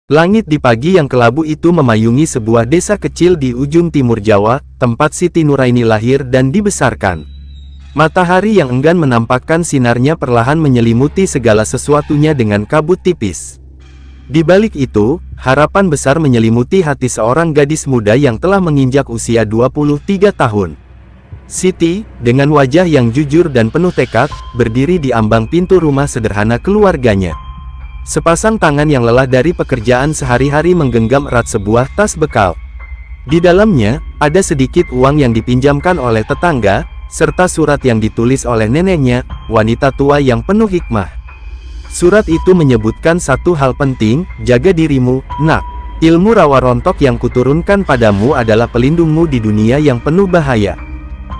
Langit di pagi yang kelabu itu memayungi sebuah desa kecil di ujung timur Jawa, tempat Siti Nuraini lahir dan dibesarkan. Matahari yang enggan menampakkan sinarnya perlahan menyelimuti segala sesuatunya dengan kabut tipis. Di balik itu, harapan besar menyelimuti hati seorang gadis muda yang telah menginjak usia 23 tahun. Siti, dengan wajah yang jujur dan penuh tekad, berdiri di ambang pintu rumah sederhana keluarganya. Sepasang tangan yang lelah dari pekerjaan sehari-hari menggenggam erat sebuah tas bekal. Di dalamnya, ada sedikit uang yang dipinjamkan oleh tetangga, serta surat yang ditulis oleh neneknya, wanita tua yang penuh hikmah. Surat itu menyebutkan satu hal penting, jaga dirimu, nak. Ilmu rawa rontok yang kuturunkan padamu adalah pelindungmu di dunia yang penuh bahaya.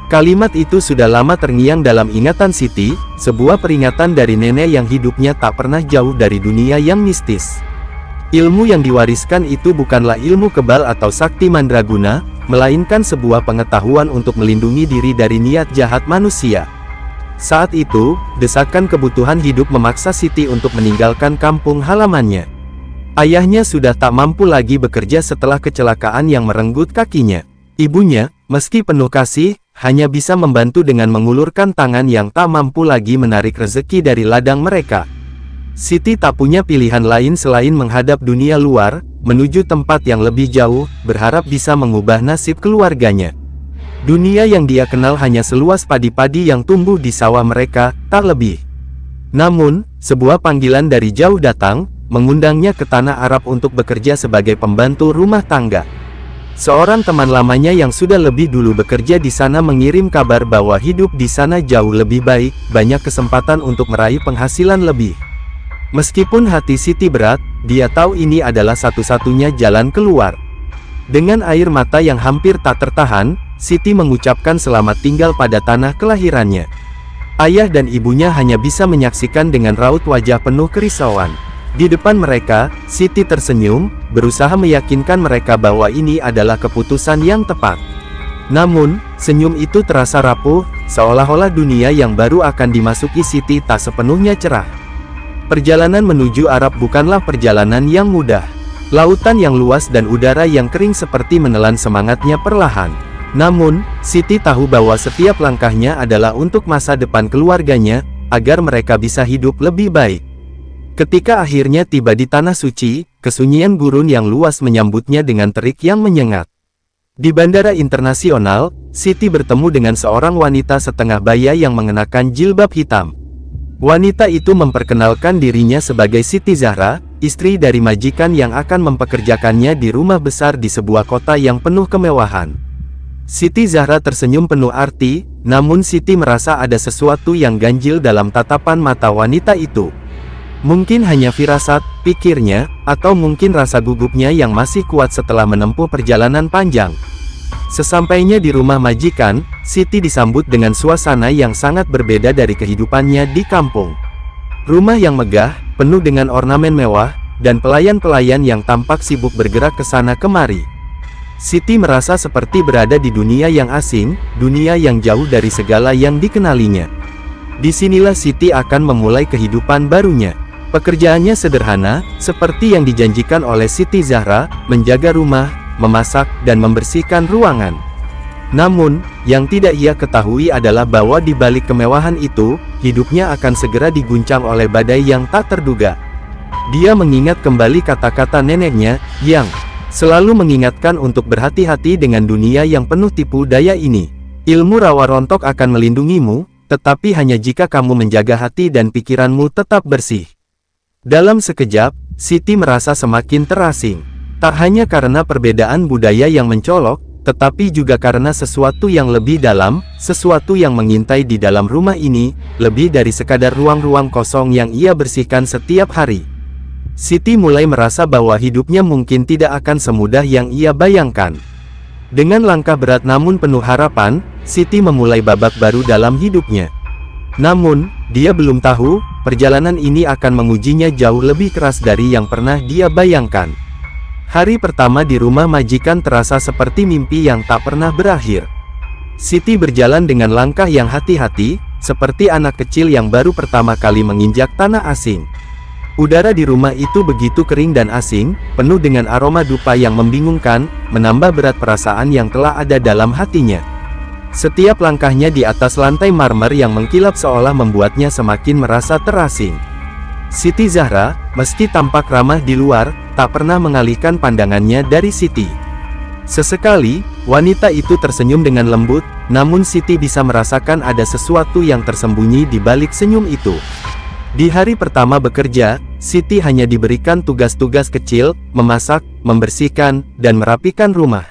Kalimat itu sudah lama terngiang dalam ingatan Siti, sebuah peringatan dari nenek yang hidupnya tak pernah jauh dari dunia yang mistis. Ilmu yang diwariskan itu bukanlah ilmu kebal atau sakti mandraguna, melainkan sebuah pengetahuan untuk melindungi diri dari niat jahat manusia. Saat itu, desakan kebutuhan hidup memaksa Siti untuk meninggalkan kampung halamannya. Ayahnya sudah tak mampu lagi bekerja setelah kecelakaan yang merenggut kakinya. Ibunya, meski penuh kasih, hanya bisa membantu dengan mengulurkan tangan yang tak mampu lagi menarik rezeki dari ladang mereka. Siti tak punya pilihan lain selain menghadap dunia luar, menuju tempat yang lebih jauh, berharap bisa mengubah nasib keluarganya. Dunia yang dia kenal hanya seluas padi-padi yang tumbuh di sawah mereka, tak lebih. Namun, sebuah panggilan dari jauh datang, mengundangnya ke tanah Arab untuk bekerja sebagai pembantu rumah tangga. Seorang teman lamanya yang sudah lebih dulu bekerja di sana mengirim kabar bahwa hidup di sana jauh lebih baik, banyak kesempatan untuk meraih penghasilan lebih. Meskipun hati Siti berat, dia tahu ini adalah satu-satunya jalan keluar. Dengan air mata yang hampir tak tertahan, Siti mengucapkan selamat tinggal pada tanah kelahirannya. Ayah dan ibunya hanya bisa menyaksikan dengan raut wajah penuh kerisauan. Di depan mereka, Siti tersenyum, berusaha meyakinkan mereka bahwa ini adalah keputusan yang tepat. Namun, senyum itu terasa rapuh, seolah-olah dunia yang baru akan dimasuki Siti tak sepenuhnya cerah. Perjalanan menuju Arab bukanlah perjalanan yang mudah. Lautan yang luas dan udara yang kering seperti menelan semangatnya perlahan. Namun, Siti tahu bahwa setiap langkahnya adalah untuk masa depan keluarganya, agar mereka bisa hidup lebih baik. Ketika akhirnya tiba di Tanah Suci, kesunyian gurun yang luas menyambutnya dengan terik yang menyengat. Di Bandara Internasional, Siti bertemu dengan seorang wanita setengah baya yang mengenakan jilbab hitam. Wanita itu memperkenalkan dirinya sebagai Siti Zahra, istri dari majikan yang akan mempekerjakannya di rumah besar di sebuah kota yang penuh kemewahan. Siti Zahra tersenyum penuh arti, namun Siti merasa ada sesuatu yang ganjil dalam tatapan mata wanita itu. Mungkin hanya firasat, pikirnya, atau mungkin rasa gugupnya yang masih kuat setelah menempuh perjalanan panjang. Sesampainya di rumah majikan, Siti disambut dengan suasana yang sangat berbeda dari kehidupannya di kampung. Rumah yang megah, penuh dengan ornamen mewah, dan pelayan-pelayan yang tampak sibuk bergerak ke sana kemari. Siti merasa seperti berada di dunia yang asing, dunia yang jauh dari segala yang dikenalinya. Disinilah Siti akan memulai kehidupan barunya. Pekerjaannya sederhana, seperti yang dijanjikan oleh Siti Zahra, menjaga rumah, memasak, dan membersihkan ruangan. Namun, yang tidak ia ketahui adalah bahwa di balik kemewahan itu, hidupnya akan segera diguncang oleh badai yang tak terduga. Dia mengingat kembali kata-kata neneknya, yang selalu mengingatkan untuk berhati-hati dengan dunia yang penuh tipu daya ini. Ilmu rawa rontok akan melindungimu, tetapi hanya jika kamu menjaga hati dan pikiranmu tetap bersih. Dalam sekejap, Siti merasa semakin terasing. Tak hanya karena perbedaan budaya yang mencolok, tetapi juga karena sesuatu yang lebih dalam, sesuatu yang mengintai di dalam rumah ini, lebih dari sekadar ruang-ruang kosong yang ia bersihkan setiap hari. Siti mulai merasa bahwa hidupnya mungkin tidak akan semudah yang ia bayangkan. Dengan langkah berat namun penuh harapan, Siti memulai babak baru dalam hidupnya. Namun, dia belum tahu, perjalanan ini akan mengujinya jauh lebih keras dari yang pernah dia bayangkan. Hari pertama di rumah majikan terasa seperti mimpi yang tak pernah berakhir. Siti berjalan dengan langkah yang hati-hati, seperti anak kecil yang baru pertama kali menginjak tanah asing. Udara di rumah itu begitu kering dan asing, penuh dengan aroma dupa yang membingungkan, menambah berat perasaan yang telah ada dalam hatinya. Setiap langkahnya di atas lantai marmer yang mengkilap seolah membuatnya semakin merasa terasing. Siti Zahra, meski tampak ramah di luar, tak pernah mengalihkan pandangannya dari Siti. Sesekali, wanita itu tersenyum dengan lembut, namun Siti bisa merasakan ada sesuatu yang tersembunyi di balik senyum itu. Di hari pertama bekerja, Siti hanya diberikan tugas-tugas kecil, memasak, membersihkan, dan merapikan rumah.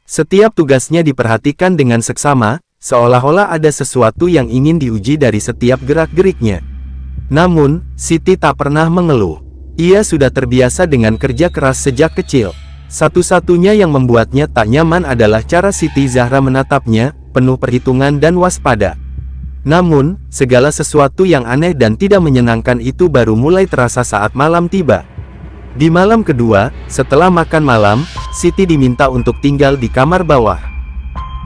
Setiap tugasnya diperhatikan dengan seksama, seolah-olah ada sesuatu yang ingin diuji dari setiap gerak-geriknya. Namun, Siti tak pernah mengeluh. Ia sudah terbiasa dengan kerja keras sejak kecil. Satu-satunya yang membuatnya tak nyaman adalah cara Siti Zahra menatapnya, penuh perhitungan dan waspada. Namun, segala sesuatu yang aneh dan tidak menyenangkan itu baru mulai terasa saat malam tiba. Di malam kedua, setelah makan malam, Siti diminta untuk tinggal di kamar bawah.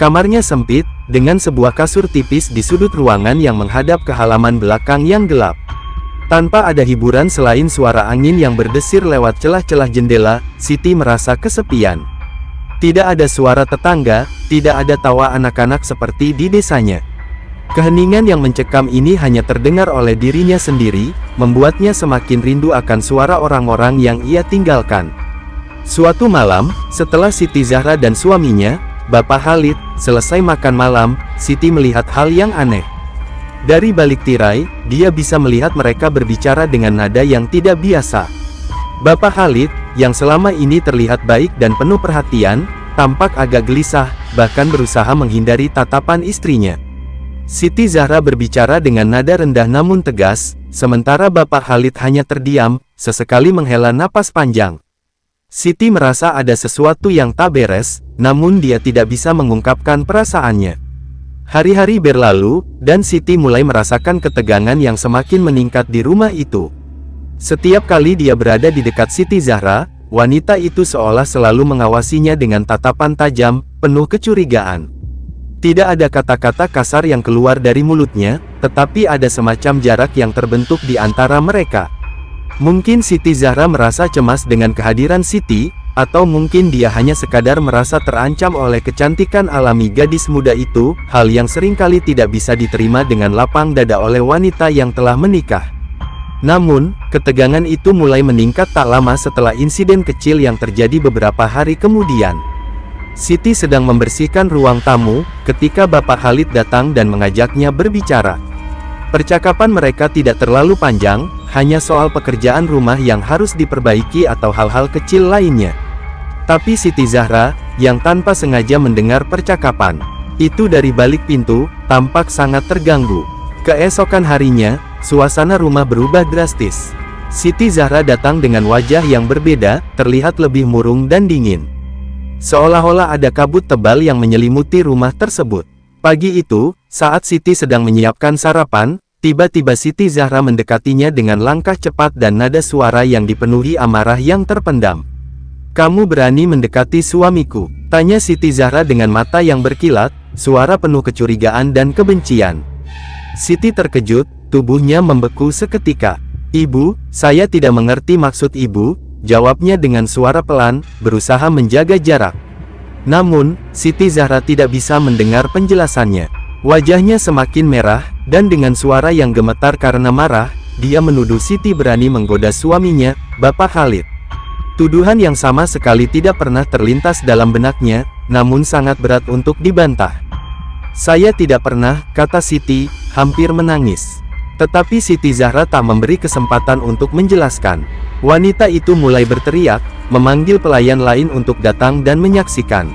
Kamarnya sempit, dengan sebuah kasur tipis di sudut ruangan yang menghadap ke halaman belakang yang gelap. Tanpa ada hiburan selain suara angin yang berdesir lewat celah-celah jendela, Siti merasa kesepian. Tidak ada suara tetangga, tidak ada tawa anak-anak seperti di desanya. Keheningan yang mencekam ini hanya terdengar oleh dirinya sendiri, membuatnya semakin rindu akan suara orang-orang yang ia tinggalkan. Suatu malam, setelah Siti Zahra dan suaminya, Bapak Khalid, selesai makan malam, Siti melihat hal yang aneh. Dari balik tirai, dia bisa melihat mereka berbicara dengan nada yang tidak biasa. Bapak Khalid, yang selama ini terlihat baik dan penuh perhatian, tampak agak gelisah, bahkan berusaha menghindari tatapan istrinya. Siti Zahra berbicara dengan nada rendah namun tegas, sementara Bapak Khalid hanya terdiam, sesekali menghela napas panjang. Siti merasa ada sesuatu yang tak beres, namun dia tidak bisa mengungkapkan perasaannya. Hari-hari berlalu, dan Siti mulai merasakan ketegangan yang semakin meningkat di rumah itu. Setiap kali dia berada di dekat Siti Zahra, wanita itu seolah selalu mengawasinya dengan tatapan tajam, penuh kecurigaan. Tidak ada kata-kata kasar yang keluar dari mulutnya, tetapi ada semacam jarak yang terbentuk di antara mereka. Mungkin Siti Zahra merasa cemas dengan kehadiran Siti, atau mungkin dia hanya sekadar merasa terancam oleh kecantikan alami gadis muda itu, hal yang seringkali tidak bisa diterima dengan lapang dada oleh wanita yang telah menikah. Namun, ketegangan itu mulai meningkat tak lama setelah insiden kecil yang terjadi beberapa hari kemudian. Siti sedang membersihkan ruang tamu, ketika Bapak Khalid datang dan mengajaknya berbicara. Percakapan mereka tidak terlalu panjang, hanya soal pekerjaan rumah yang harus diperbaiki atau hal-hal kecil lainnya. Tapi Siti Zahra, yang tanpa sengaja mendengar percakapan itu dari balik pintu, tampak sangat terganggu. Keesokan harinya, suasana rumah berubah drastis. Siti Zahra datang dengan wajah yang berbeda, terlihat lebih murung dan dingin. Seolah-olah ada kabut tebal yang menyelimuti rumah tersebut. Pagi itu, saat Siti sedang menyiapkan sarapan, tiba-tiba Siti Zahra mendekatinya dengan langkah cepat dan nada suara yang dipenuhi amarah yang terpendam. "Kamu berani mendekati suamiku?" tanya Siti Zahra dengan mata yang berkilat, suara penuh kecurigaan dan kebencian. Siti terkejut, tubuhnya membeku seketika. "Ibu, saya tidak mengerti maksud ibu," jawabnya dengan suara pelan, berusaha menjaga jarak. Namun, Siti Zahra tidak bisa mendengar penjelasannya. Wajahnya semakin merah, dan dengan suara yang gemetar karena marah, dia menuduh Siti berani menggoda suaminya, Bapak Khalid. Tuduhan yang sama sekali tidak pernah terlintas dalam benaknya, namun sangat berat untuk dibantah. "Saya tidak pernah," kata Siti, hampir menangis. Tetapi Siti Zahra tak memberi kesempatan untuk menjelaskan. Wanita itu mulai berteriak, memanggil pelayan lain untuk datang dan menyaksikan.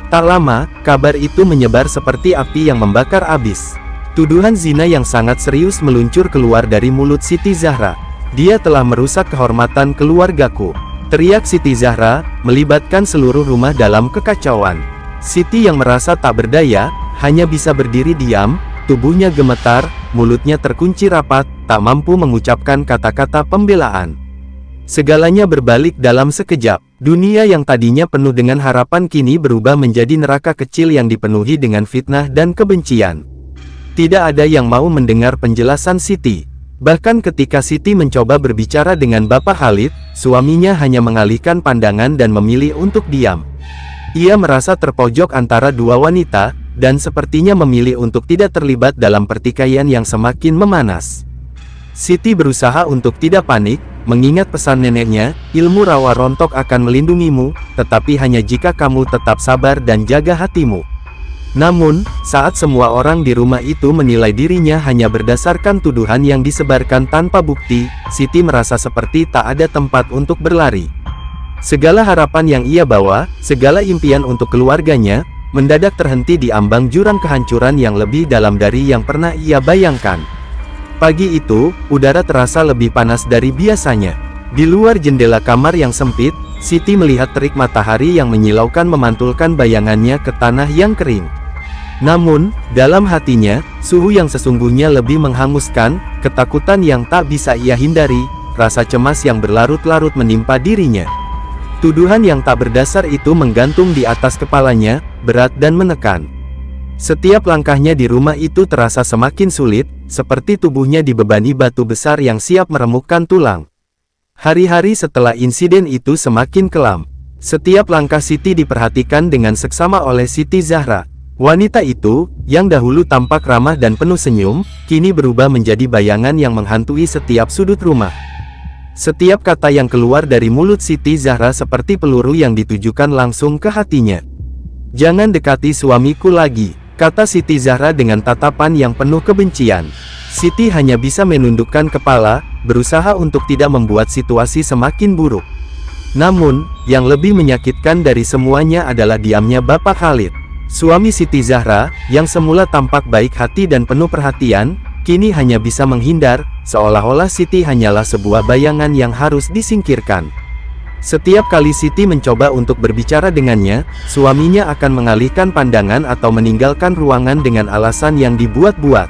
Tak lama, kabar itu menyebar seperti api yang membakar abis. Tuduhan zina yang sangat serius meluncur keluar dari mulut Siti Zahra. "Dia telah merusak kehormatan keluargaku," teriak Siti Zahra, melibatkan seluruh rumah dalam kekacauan. Siti yang merasa tak berdaya, hanya bisa berdiri diam, tubuhnya gemetar, mulutnya terkunci rapat, tak mampu mengucapkan kata-kata pembelaan. Segalanya berbalik dalam sekejap. Dunia yang tadinya penuh dengan harapan kini berubah menjadi neraka kecil yang dipenuhi dengan fitnah dan kebencian. Tidak ada yang mau mendengar penjelasan Siti. Bahkan ketika Siti mencoba berbicara dengan Bapak Khalid, suaminya hanya mengalihkan pandangan dan memilih untuk diam. Ia merasa terpojok antara dua wanita, dan sepertinya memilih untuk tidak terlibat dalam pertikaian yang semakin memanas. Siti berusaha untuk tidak panik, mengingat pesan neneknya, ilmu rawa rontok akan melindungimu, tetapi hanya jika kamu tetap sabar dan jaga hatimu. Namun, saat semua orang di rumah itu menilai dirinya hanya berdasarkan tuduhan yang disebarkan tanpa bukti, Siti merasa seperti tak ada tempat untuk berlari. Segala harapan yang ia bawa, segala impian untuk keluarganya, mendadak terhenti di ambang jurang kehancuran yang lebih dalam dari yang pernah ia bayangkan. Pagi itu, udara terasa lebih panas dari biasanya. Di luar jendela kamar yang sempit, Siti melihat terik matahari yang menyilaukan memantulkan bayangannya ke tanah yang kering. Namun, dalam hatinya, suhu yang sesungguhnya lebih menghanguskan, ketakutan yang tak bisa ia hindari, rasa cemas yang berlarut-larut menimpa dirinya. Tuduhan yang tak berdasar itu menggantung di atas kepalanya, berat dan menekan. Setiap langkahnya di rumah itu terasa semakin sulit, seperti tubuhnya dibebani batu besar yang siap meremukkan tulang. Hari-hari setelah insiden itu semakin kelam. Setiap langkah Siti diperhatikan dengan seksama oleh Siti Zahra. Wanita itu, yang dahulu tampak ramah dan penuh senyum, kini berubah menjadi bayangan yang menghantui setiap sudut rumah. Setiap kata yang keluar dari mulut Siti Zahra seperti peluru yang ditujukan langsung ke hatinya. "Jangan dekati suamiku lagi," kata Siti Zahra dengan tatapan yang penuh kebencian. Siti hanya bisa menundukkan kepala, berusaha untuk tidak membuat situasi semakin buruk. Namun, yang lebih menyakitkan dari semuanya adalah diamnya Bapak Khalid. Suami Siti Zahra, yang semula tampak baik hati dan penuh perhatian, kini hanya bisa menghindar, seolah-olah Siti hanyalah sebuah bayangan yang harus disingkirkan. Setiap kali Siti mencoba untuk berbicara dengannya, suaminya akan mengalihkan pandangan atau meninggalkan ruangan dengan alasan yang dibuat-buat.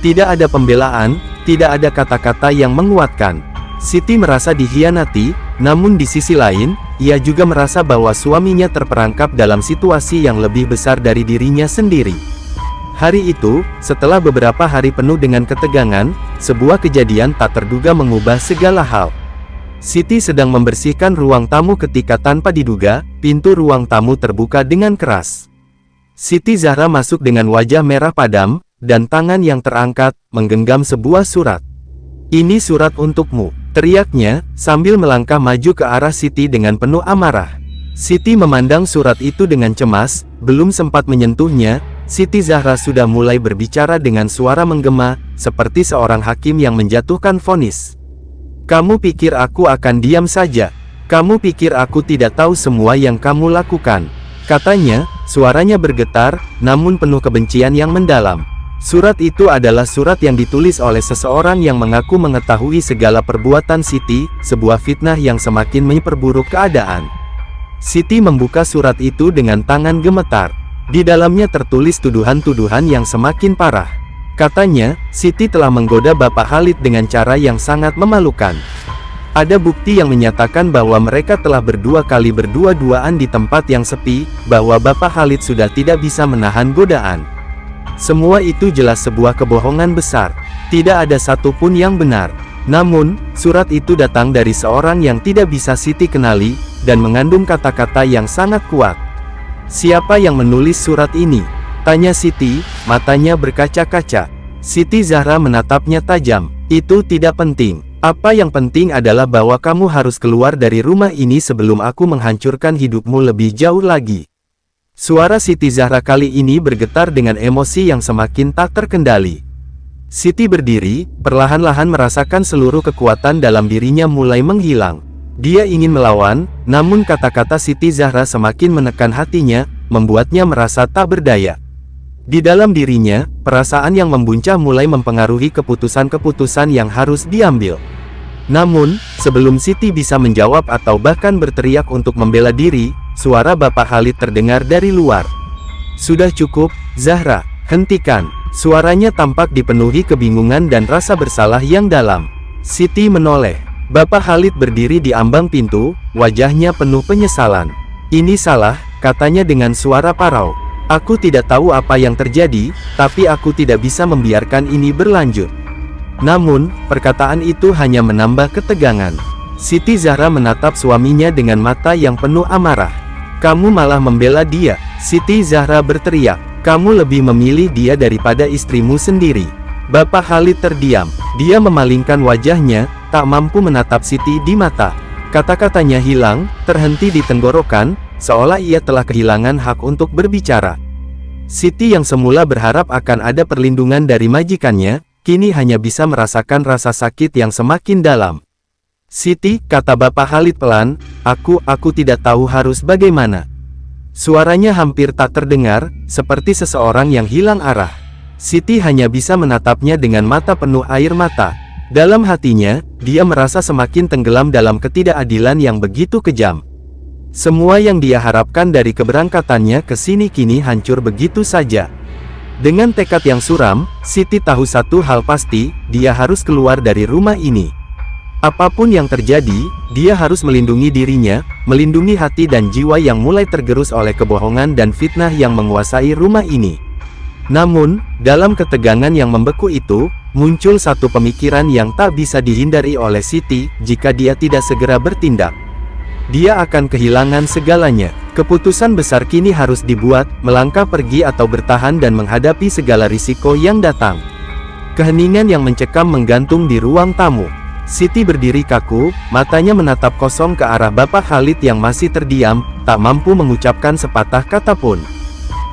Tidak ada pembelaan, tidak ada kata-kata yang menguatkan. Siti merasa dikhianati, namun di sisi lain, ia juga merasa bahwa suaminya terperangkap dalam situasi yang lebih besar dari dirinya sendiri. Hari itu, setelah beberapa hari penuh dengan ketegangan, sebuah kejadian tak terduga mengubah segala hal. Siti sedang membersihkan ruang tamu ketika tanpa diduga, pintu ruang tamu terbuka dengan keras. Siti Zahra masuk dengan wajah merah padam, dan tangan yang terangkat, menggenggam sebuah surat. "Ini surat untukmu," teriaknya, sambil melangkah maju ke arah Siti dengan penuh amarah. Siti memandang surat itu dengan cemas, belum sempat menyentuhnya, Siti Zahra sudah mulai berbicara dengan suara menggema, seperti seorang hakim yang menjatuhkan vonis. "Kamu pikir aku akan diam saja? Kamu pikir aku tidak tahu semua yang kamu lakukan?" katanya, suaranya bergetar, namun penuh kebencian yang mendalam. Surat itu adalah surat yang ditulis oleh seseorang yang mengaku mengetahui segala perbuatan Siti, sebuah fitnah yang semakin memperburuk keadaan. Siti membuka surat itu dengan tangan gemetar. Di dalamnya tertulis tuduhan-tuduhan yang semakin parah. Katanya, Siti telah menggoda Bapak Khalid dengan cara yang sangat memalukan. Ada bukti yang menyatakan bahwa mereka telah berdua kali berdua-duaan di tempat yang sepi, bahwa Bapak Khalid sudah tidak bisa menahan godaan. Semua itu jelas sebuah kebohongan besar. Tidak ada satupun yang benar. Namun, surat itu datang dari seorang yang tidak bisa Siti kenali, dan mengandung kata-kata yang sangat kuat. "Siapa yang menulis surat ini?" tanya Siti, matanya berkaca-kaca. Siti Zahra menatapnya tajam. "Itu tidak penting. Apa yang penting adalah bahwa kamu harus keluar dari rumah ini sebelum aku menghancurkan hidupmu lebih jauh lagi." Suara Siti Zahra kali ini bergetar dengan emosi yang semakin tak terkendali. Siti berdiri, perlahan-lahan merasakan seluruh kekuatan dalam dirinya mulai menghilang. Dia ingin melawan, namun kata-kata Siti Zahra semakin menekan hatinya, membuatnya merasa tak berdaya. Di dalam dirinya, perasaan yang membuncah mulai mempengaruhi keputusan-keputusan yang harus diambil. Namun, sebelum Siti bisa menjawab atau bahkan berteriak untuk membela diri, suara Bapak Khalid terdengar dari luar. "Sudah cukup, Zahra, hentikan." Suaranya tampak dipenuhi kebingungan dan rasa bersalah yang dalam. Siti menoleh. Bapak Khalid berdiri di ambang pintu, wajahnya penuh penyesalan. "Ini salah," katanya dengan suara parau. "Aku tidak tahu apa yang terjadi, tapi aku tidak bisa membiarkan ini berlanjut." Namun, perkataan itu hanya menambah ketegangan. Siti Zahra menatap suaminya dengan mata yang penuh amarah. "Kamu malah membela dia," Siti Zahra berteriak. "Kamu lebih memilih dia daripada istrimu sendiri." Bapak Khalid terdiam. Dia memalingkan wajahnya, tak mampu menatap Siti di mata. Kata-katanya hilang, terhenti di tenggorokan, seolah ia telah kehilangan hak untuk berbicara. Siti yang semula berharap akan ada perlindungan dari majikannya, kini hanya bisa merasakan rasa sakit yang semakin dalam. "Siti," kata Bapak Khalid pelan, aku tidak tahu harus bagaimana." Suaranya hampir tak terdengar, seperti seseorang yang hilang arah. Siti hanya bisa menatapnya dengan mata penuh air mata. Dalam hatinya, dia merasa semakin tenggelam dalam ketidakadilan yang begitu kejam. Semua yang dia harapkan dari keberangkatannya ke sini kini hancur begitu saja. Dengan tekad yang suram, Siti tahu satu hal pasti, dia harus keluar dari rumah ini. Apapun yang terjadi, dia harus melindungi dirinya, melindungi hati dan jiwa yang mulai tergerus oleh kebohongan dan fitnah yang menguasai rumah ini. Namun, dalam ketegangan yang membeku itu, muncul satu pemikiran yang tak bisa dihindari oleh Siti. Jika dia tidak segera bertindak, dia akan kehilangan segalanya. Keputusan besar kini harus dibuat, melangkah pergi atau bertahan dan menghadapi segala risiko yang datang. Keheningan yang mencekam menggantung di ruang tamu. Siti berdiri kaku, matanya menatap kosong ke arah Bapak Khalid yang masih terdiam, tak mampu mengucapkan sepatah kata pun.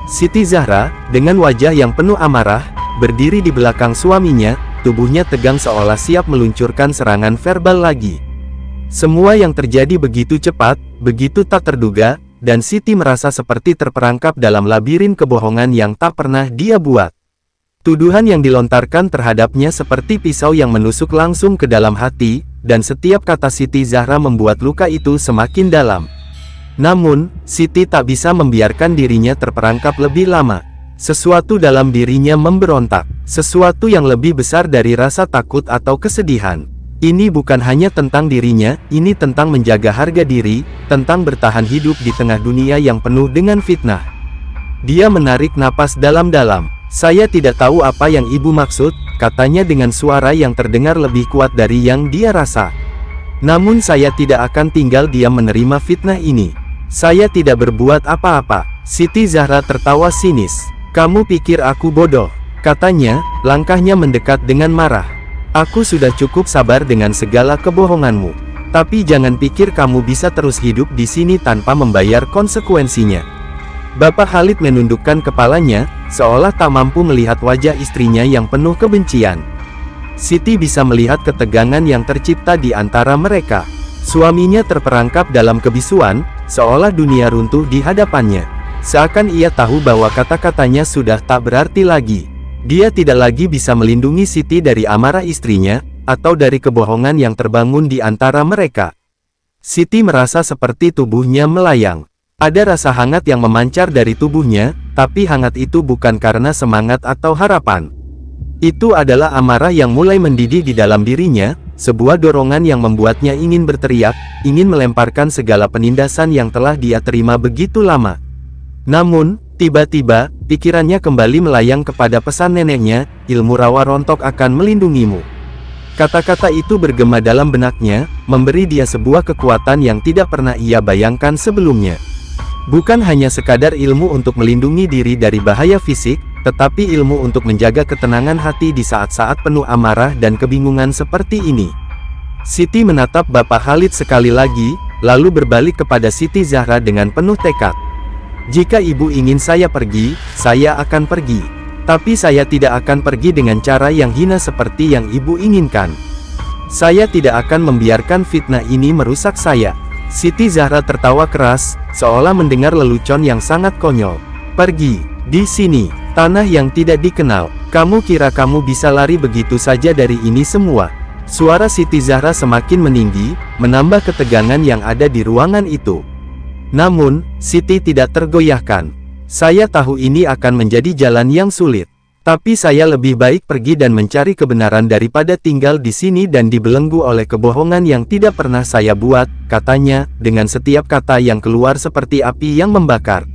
Siti Zahra, dengan wajah yang penuh amarah, berdiri di belakang suaminya, tubuhnya tegang seolah siap meluncurkan serangan verbal lagi. Semua yang terjadi begitu cepat, begitu tak terduga, dan Siti merasa seperti terperangkap dalam labirin kebohongan yang tak pernah dia buat. Tuduhan yang dilontarkan terhadapnya seperti pisau yang menusuk langsung ke dalam hati, dan setiap kata Siti Zahra membuat luka itu semakin dalam. Namun, Siti tak bisa membiarkan dirinya terperangkap lebih lama. Sesuatu dalam dirinya memberontak, sesuatu yang lebih besar dari rasa takut atau kesedihan. Ini bukan hanya tentang dirinya, ini tentang menjaga harga diri, tentang bertahan hidup di tengah dunia yang penuh dengan fitnah. Dia menarik napas dalam-dalam. "Saya tidak tahu apa yang ibu maksud," katanya dengan suara yang terdengar lebih kuat dari yang dia rasa. "Namun saya tidak akan tinggal diam menerima fitnah ini. Saya tidak berbuat apa-apa." Siti Zahra tertawa sinis. "Kamu pikir aku bodoh?" katanya, langkahnya mendekat dengan marah. "Aku sudah cukup sabar dengan segala kebohonganmu. Tapi jangan pikir kamu bisa terus hidup di sini tanpa membayar konsekuensinya." Bapak Khalid menundukkan kepalanya, seolah tak mampu melihat wajah istrinya yang penuh kebencian. Siti bisa melihat ketegangan yang tercipta di antara mereka. Suaminya terperangkap dalam kebisuan, seolah dunia runtuh di hadapannya. Seakan ia tahu bahwa kata-katanya sudah tak berarti lagi. Dia tidak lagi bisa melindungi Siti dari amarah istrinya, atau dari kebohongan yang terbangun di antara mereka. Siti merasa seperti tubuhnya melayang. Ada rasa hangat yang memancar dari tubuhnya, tapi hangat itu bukan karena semangat atau harapan. Itu adalah amarah yang mulai mendidih di dalam dirinya, sebuah dorongan yang membuatnya ingin berteriak, ingin melemparkan segala penindasan yang telah dia terima begitu lama. Namun, tiba-tiba, pikirannya kembali melayang kepada pesan neneknya, "Ilmu rawa rontok akan melindungimu." Kata-kata itu bergema dalam benaknya, memberi dia sebuah kekuatan yang tidak pernah ia bayangkan sebelumnya. Bukan hanya sekadar ilmu untuk melindungi diri dari bahaya fisik, tetapi ilmu untuk menjaga ketenangan hati di saat-saat penuh amarah dan kebingungan seperti ini. Siti menatap Bapak Khalid sekali lagi, lalu berbalik kepada Siti Zahra dengan penuh tekad. "Jika ibu ingin saya pergi, saya akan pergi. Tapi saya tidak akan pergi dengan cara yang hina seperti yang ibu inginkan. Saya tidak akan membiarkan fitnah ini merusak saya." Siti Zahra tertawa keras, seolah mendengar lelucon yang sangat konyol. "Pergi, di sini, tanah yang tidak dikenal. Kamu kira kamu bisa lari begitu saja dari ini semua?" Suara Siti Zahra semakin meninggi, menambah ketegangan yang ada di ruangan itu. Namun, Siti tidak tergoyahkan. "Saya tahu ini akan menjadi jalan yang sulit. Tapi saya lebih baik pergi dan mencari kebenaran daripada tinggal di sini dan dibelenggu oleh kebohongan yang tidak pernah saya buat," katanya, dengan setiap kata yang keluar seperti api yang membakar.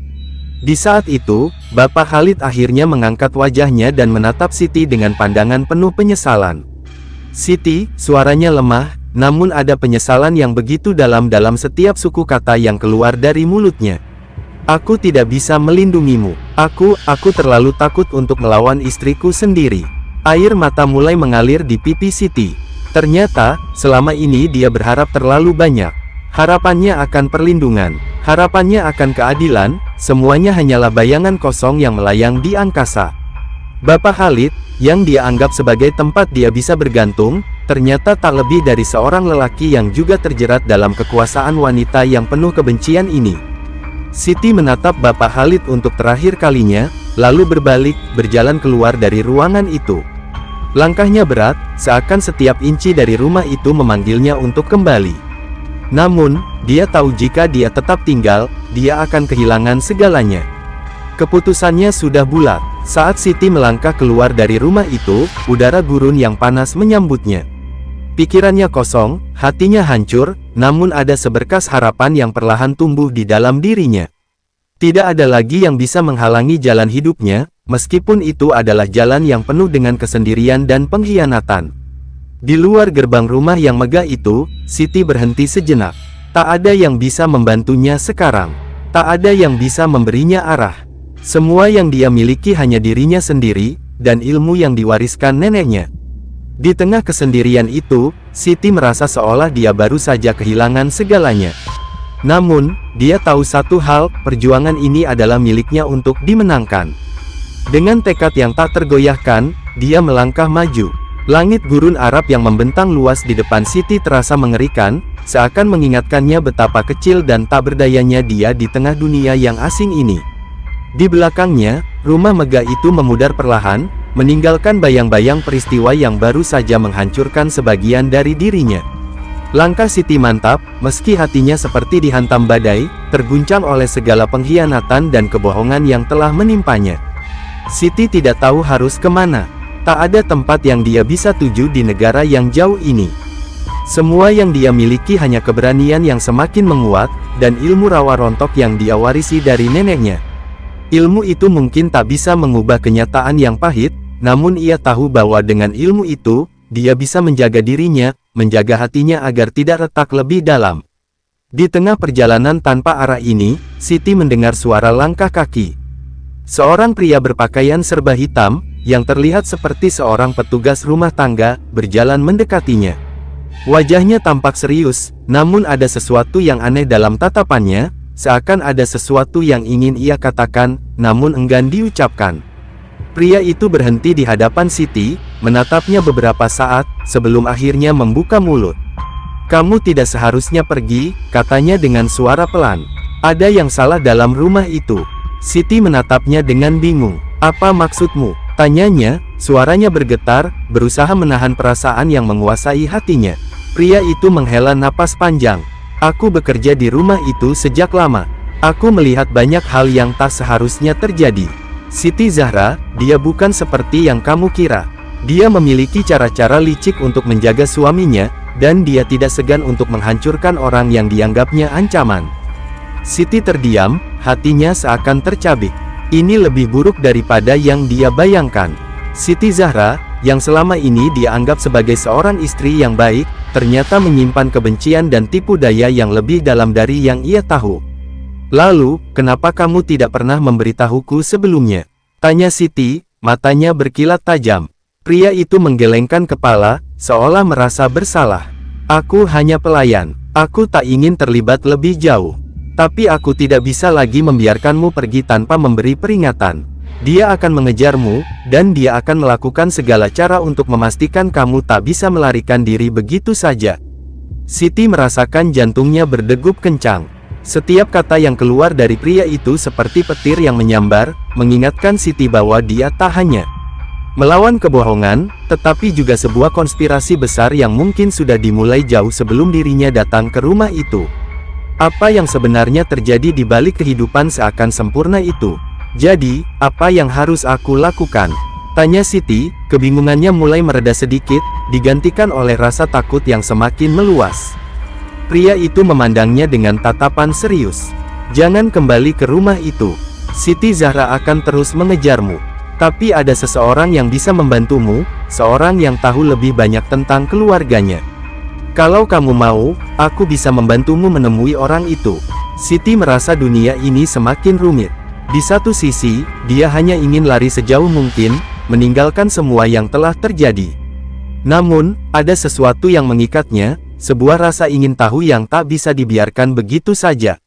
Di saat itu, Bapak Khalid akhirnya mengangkat wajahnya dan menatap Siti dengan pandangan penuh penyesalan. Siti, suaranya lemah, namun ada penyesalan yang begitu dalam dalam setiap suku kata yang keluar dari mulutnya. Aku tidak bisa melindungimu. Aku terlalu takut untuk melawan istriku sendiri. Air mata mulai mengalir di pipi Siti. Ternyata, selama ini dia berharap terlalu banyak. Harapannya akan perlindungan, harapannya akan keadilan, semuanya hanyalah bayangan kosong yang melayang di angkasa. Bapak Khalid, yang dia anggap sebagai tempat dia bisa bergantung, ternyata tak lebih dari seorang lelaki yang juga terjerat dalam kekuasaan wanita yang penuh kebencian ini. Siti menatap Bapak Khalid untuk terakhir kalinya, lalu berbalik, berjalan keluar dari ruangan itu. Langkahnya berat, seakan setiap inci dari rumah itu memanggilnya untuk kembali. Namun, dia tahu jika dia tetap tinggal, dia akan kehilangan segalanya. Keputusannya sudah bulat. Saat Siti melangkah keluar dari rumah itu, udara gurun yang panas menyambutnya. Pikirannya kosong, hatinya hancur, namun ada seberkas harapan yang perlahan tumbuh di dalam dirinya. Tidak ada lagi yang bisa menghalangi jalan hidupnya, meskipun itu adalah jalan yang penuh dengan kesendirian dan pengkhianatan. Di luar gerbang rumah yang megah itu, Siti berhenti sejenak. Tak ada yang bisa membantunya sekarang. Tak ada yang bisa memberinya arah. Semua yang dia miliki hanya dirinya sendiri, dan ilmu yang diwariskan neneknya. Di tengah kesendirian itu, Siti merasa seolah dia baru saja kehilangan segalanya. Namun, dia tahu satu hal, perjuangan ini adalah miliknya untuk dimenangkan. Dengan tekad yang tak tergoyahkan, dia melangkah maju. Langit gurun Arab yang membentang luas di depan Siti terasa mengerikan, seakan mengingatkannya betapa kecil dan tak berdayanya dia di tengah dunia yang asing ini. Di belakangnya, rumah megah itu memudar perlahan, meninggalkan bayang-bayang peristiwa yang baru saja menghancurkan sebagian dari dirinya. Langkah Siti mantap, meski hatinya seperti dihantam badai, terguncang oleh segala pengkhianatan dan kebohongan yang telah menimpanya. Siti tidak tahu harus kemana. Tak ada tempat yang dia bisa tuju di negara yang jauh ini. Semua yang dia miliki hanya keberanian yang semakin menguat, dan ilmu rawa rontok yang dia warisi dari neneknya. Ilmu itu mungkin tak bisa mengubah kenyataan yang pahit, namun ia tahu bahwa dengan ilmu itu, dia bisa menjaga dirinya, menjaga hatinya agar tidak retak lebih dalam. Di tengah perjalanan tanpa arah ini, Siti mendengar suara langkah kaki. Seorang pria berpakaian serba hitam, yang terlihat seperti seorang petugas rumah tangga, berjalan mendekatinya. Wajahnya tampak serius, namun ada sesuatu yang aneh dalam tatapannya, seakan ada sesuatu yang ingin ia katakan, namun enggan diucapkan. Pria itu berhenti di hadapan Siti, menatapnya beberapa saat, sebelum akhirnya membuka mulut. "Kamu tidak seharusnya pergi," katanya dengan suara pelan. "Ada yang salah dalam rumah itu." Siti menatapnya dengan bingung. "Apa maksudmu?" tanyanya, suaranya bergetar, berusaha menahan perasaan yang menguasai hatinya. Pria itu menghela napas panjang. "Aku bekerja di rumah itu sejak lama. Aku melihat banyak hal yang tak seharusnya terjadi. Siti Zahra, dia bukan seperti yang kamu kira. Dia memiliki cara-cara licik untuk menjaga suaminya, dan dia tidak segan untuk menghancurkan orang yang dianggapnya ancaman." Siti terdiam, hatinya seakan tercabik. Ini lebih buruk daripada yang dia bayangkan. Siti Zahra, yang selama ini dia anggap sebagai seorang istri yang baik, ternyata menyimpan kebencian dan tipu daya yang lebih dalam dari yang ia tahu. "Lalu, kenapa kamu tidak pernah memberitahuku sebelumnya?" tanya Siti, matanya berkilat tajam. Pria itu menggelengkan kepala, seolah merasa bersalah. "Aku hanya pelayan. Aku tak ingin terlibat lebih jauh. Tapi aku tidak bisa lagi membiarkanmu pergi tanpa memberi peringatan. Dia akan mengejarmu, dan dia akan melakukan segala cara untuk memastikan kamu tak bisa melarikan diri begitu saja." Siti merasakan jantungnya berdegup kencang. Setiap kata yang keluar dari pria itu seperti petir yang menyambar, mengingatkan Siti bahwa dia tak hanya melawan kebohongan, tetapi juga sebuah konspirasi besar yang mungkin sudah dimulai jauh sebelum dirinya datang ke rumah itu. Apa yang sebenarnya terjadi di balik kehidupan seakan sempurna itu? "Jadi, apa yang harus aku lakukan?" tanya Siti, kebingungannya mulai mereda sedikit, digantikan oleh rasa takut yang semakin meluas. Pria itu memandangnya dengan tatapan serius. "Jangan kembali ke rumah itu. Siti Zahra akan terus mengejarmu. Tapi ada seseorang yang bisa membantumu, seorang yang tahu lebih banyak tentang keluarganya. Kalau kamu mau, aku bisa membantumu menemui orang itu. Siti merasa dunia ini semakin rumit. Di satu sisi, dia hanya ingin lari sejauh mungkin, meninggalkan semua yang telah terjadi. Namun, ada sesuatu yang mengikatnya, sebuah rasa ingin tahu yang tak bisa dibiarkan begitu saja.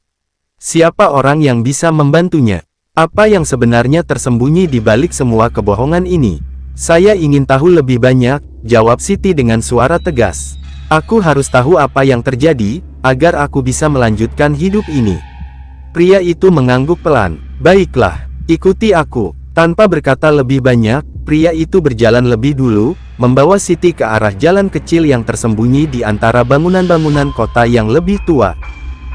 Siapa orang yang bisa membantunya? Apa yang sebenarnya tersembunyi di balik semua kebohongan ini? Saya ingin tahu lebih banyak, jawab Siti dengan suara tegas. Aku harus tahu apa yang terjadi, agar aku bisa melanjutkan hidup ini. Pria itu mengangguk pelan. Baiklah, ikuti aku. Tanpa berkata lebih banyak, pria itu berjalan lebih dulu, membawa Siti ke arah jalan kecil yang tersembunyi di antara bangunan-bangunan kota yang lebih tua.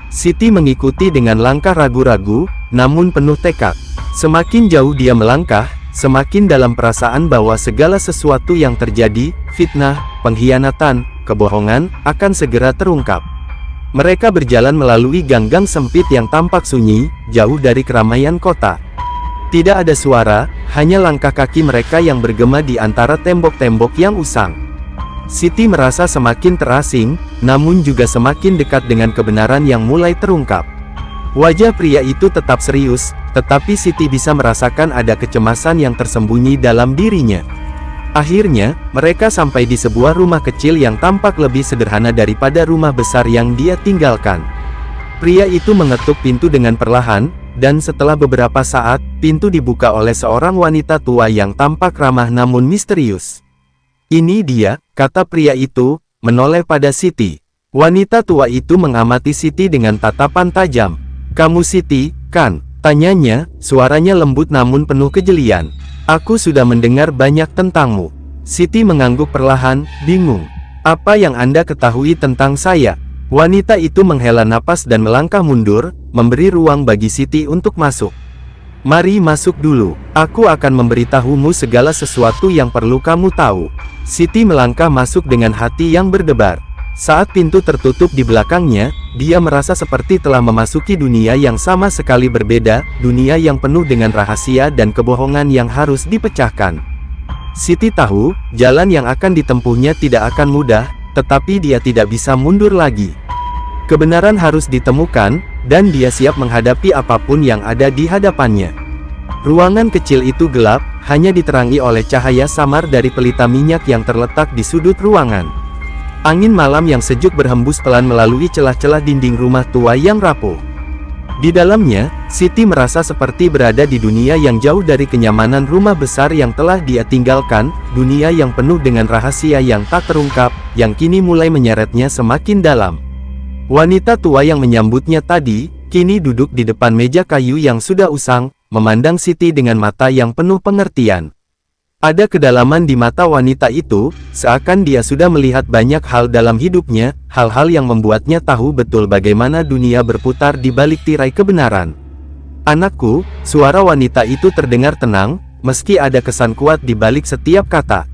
Siti mengikuti dengan langkah ragu-ragu, namun penuh tekad. Semakin jauh dia melangkah, semakin dalam perasaan bahwa segala sesuatu yang terjadi, fitnah, pengkhianatan, kebohongan, akan segera terungkap. Mereka berjalan melalui gang-gang sempit yang tampak sunyi, jauh dari keramaian kota. Tidak ada suara, hanya langkah kaki mereka yang bergema di antara tembok-tembok yang usang. Siti merasa semakin terasing, namun juga semakin dekat dengan kebenaran yang mulai terungkap. Wajah pria itu tetap serius, tetapi Siti bisa merasakan ada kecemasan yang tersembunyi dalam dirinya. Akhirnya, mereka sampai di sebuah rumah kecil yang tampak lebih sederhana daripada rumah besar yang dia tinggalkan. Pria itu mengetuk pintu dengan perlahan, dan setelah beberapa saat, pintu dibuka oleh seorang wanita tua yang tampak ramah namun misterius. Ini dia, kata pria itu, menoleh pada Siti. Wanita tua itu mengamati Siti dengan tatapan tajam. Kamu Siti, kan? Tanyanya, suaranya lembut namun penuh kejelian. Aku sudah mendengar banyak tentangmu. Siti mengangguk perlahan, bingung. Apa yang Anda ketahui tentang saya? Wanita itu menghela napas dan melangkah mundur, memberi ruang bagi Siti untuk masuk. Mari masuk dulu, aku akan memberitahumu segala sesuatu yang perlu kamu tahu. Siti melangkah masuk dengan hati yang berdebar. Saat pintu tertutup di belakangnya, dia merasa seperti telah memasuki dunia yang sama sekali berbeda, dunia yang penuh dengan rahasia dan kebohongan yang harus dipecahkan. Siti tahu, jalan yang akan ditempuhnya tidak akan mudah, tetapi dia tidak bisa mundur lagi. Kebenaran harus ditemukan, dan dia siap menghadapi apapun yang ada di hadapannya. Ruangan kecil itu gelap, hanya diterangi oleh cahaya samar dari pelita minyak yang terletak di sudut ruangan. Angin malam yang sejuk berhembus pelan melalui celah-celah dinding rumah tua yang rapuh. Di dalamnya, Siti merasa seperti berada di dunia yang jauh dari kenyamanan rumah besar yang telah dia tinggalkan, dunia yang penuh dengan rahasia yang tak terungkap, yang kini mulai menyeretnya semakin dalam. Wanita tua yang menyambutnya tadi, kini duduk di depan meja kayu yang sudah usang, memandang Siti dengan mata yang penuh pengertian. Ada kedalaman di mata wanita itu, seakan dia sudah melihat banyak hal dalam hidupnya, hal-hal yang membuatnya tahu betul bagaimana dunia berputar di balik tirai kebenaran. Anakku, suara wanita itu terdengar tenang, meski ada kesan kuat di balik setiap kata.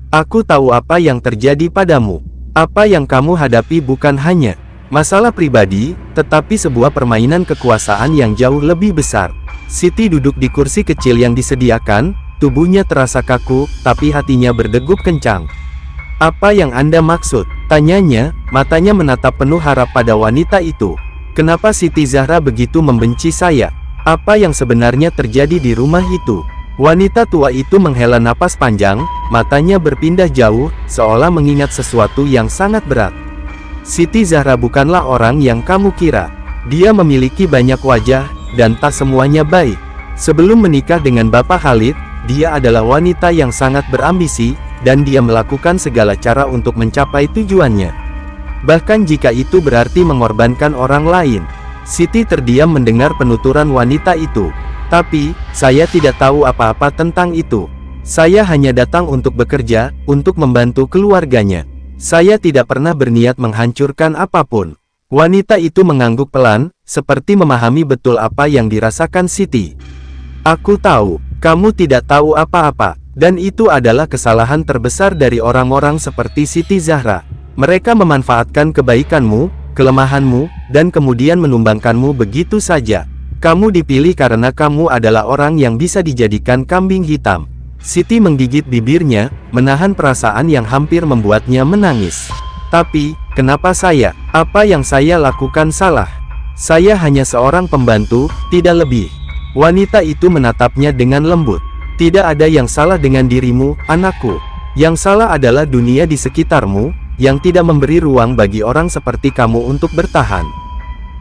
Aku tahu apa yang terjadi padamu. Apa yang kamu hadapi bukan hanya masalah pribadi, tetapi sebuah permainan kekuasaan yang jauh lebih besar. Siti duduk di kursi kecil yang disediakan, tubuhnya terasa kaku, tapi hatinya berdegup kencang. Apa yang Anda maksud? Tanyanya, matanya menatap penuh harap pada wanita itu. Kenapa Siti Zahra begitu membenci saya? Apa yang sebenarnya terjadi di rumah itu? Wanita tua itu menghela napas panjang, matanya berpindah jauh, seolah mengingat sesuatu yang sangat berat. Siti Zahra bukanlah orang yang kamu kira. Dia memiliki banyak wajah, dan tak semuanya baik. Sebelum menikah dengan Bapak Khalid, dia adalah wanita yang sangat berambisi, dan dia melakukan segala cara untuk mencapai tujuannya. Bahkan jika itu berarti mengorbankan orang lain. Siti terdiam mendengar penuturan wanita itu. Tapi, saya tidak tahu apa-apa tentang itu. Saya hanya datang untuk bekerja, untuk membantu keluarganya. Saya tidak pernah berniat menghancurkan apapun. Wanita itu mengangguk pelan, seperti memahami betul apa yang dirasakan Siti. Aku tahu, kamu tidak tahu apa-apa, dan itu adalah kesalahan terbesar dari orang-orang seperti Siti Zahra. Mereka memanfaatkan kebaikanmu, kelemahanmu, dan kemudian menumbangkanmu begitu saja. Kamu dipilih karena kamu adalah orang yang bisa dijadikan kambing hitam. Siti menggigit bibirnya, menahan perasaan yang hampir membuatnya menangis. Tapi, kenapa saya? Apa yang saya lakukan salah? Saya hanya seorang pembantu, tidak lebih. Wanita itu menatapnya dengan lembut. Tidak ada yang salah dengan dirimu, anakku. Yang salah adalah dunia di sekitarmu, yang tidak memberi ruang bagi orang seperti kamu untuk bertahan.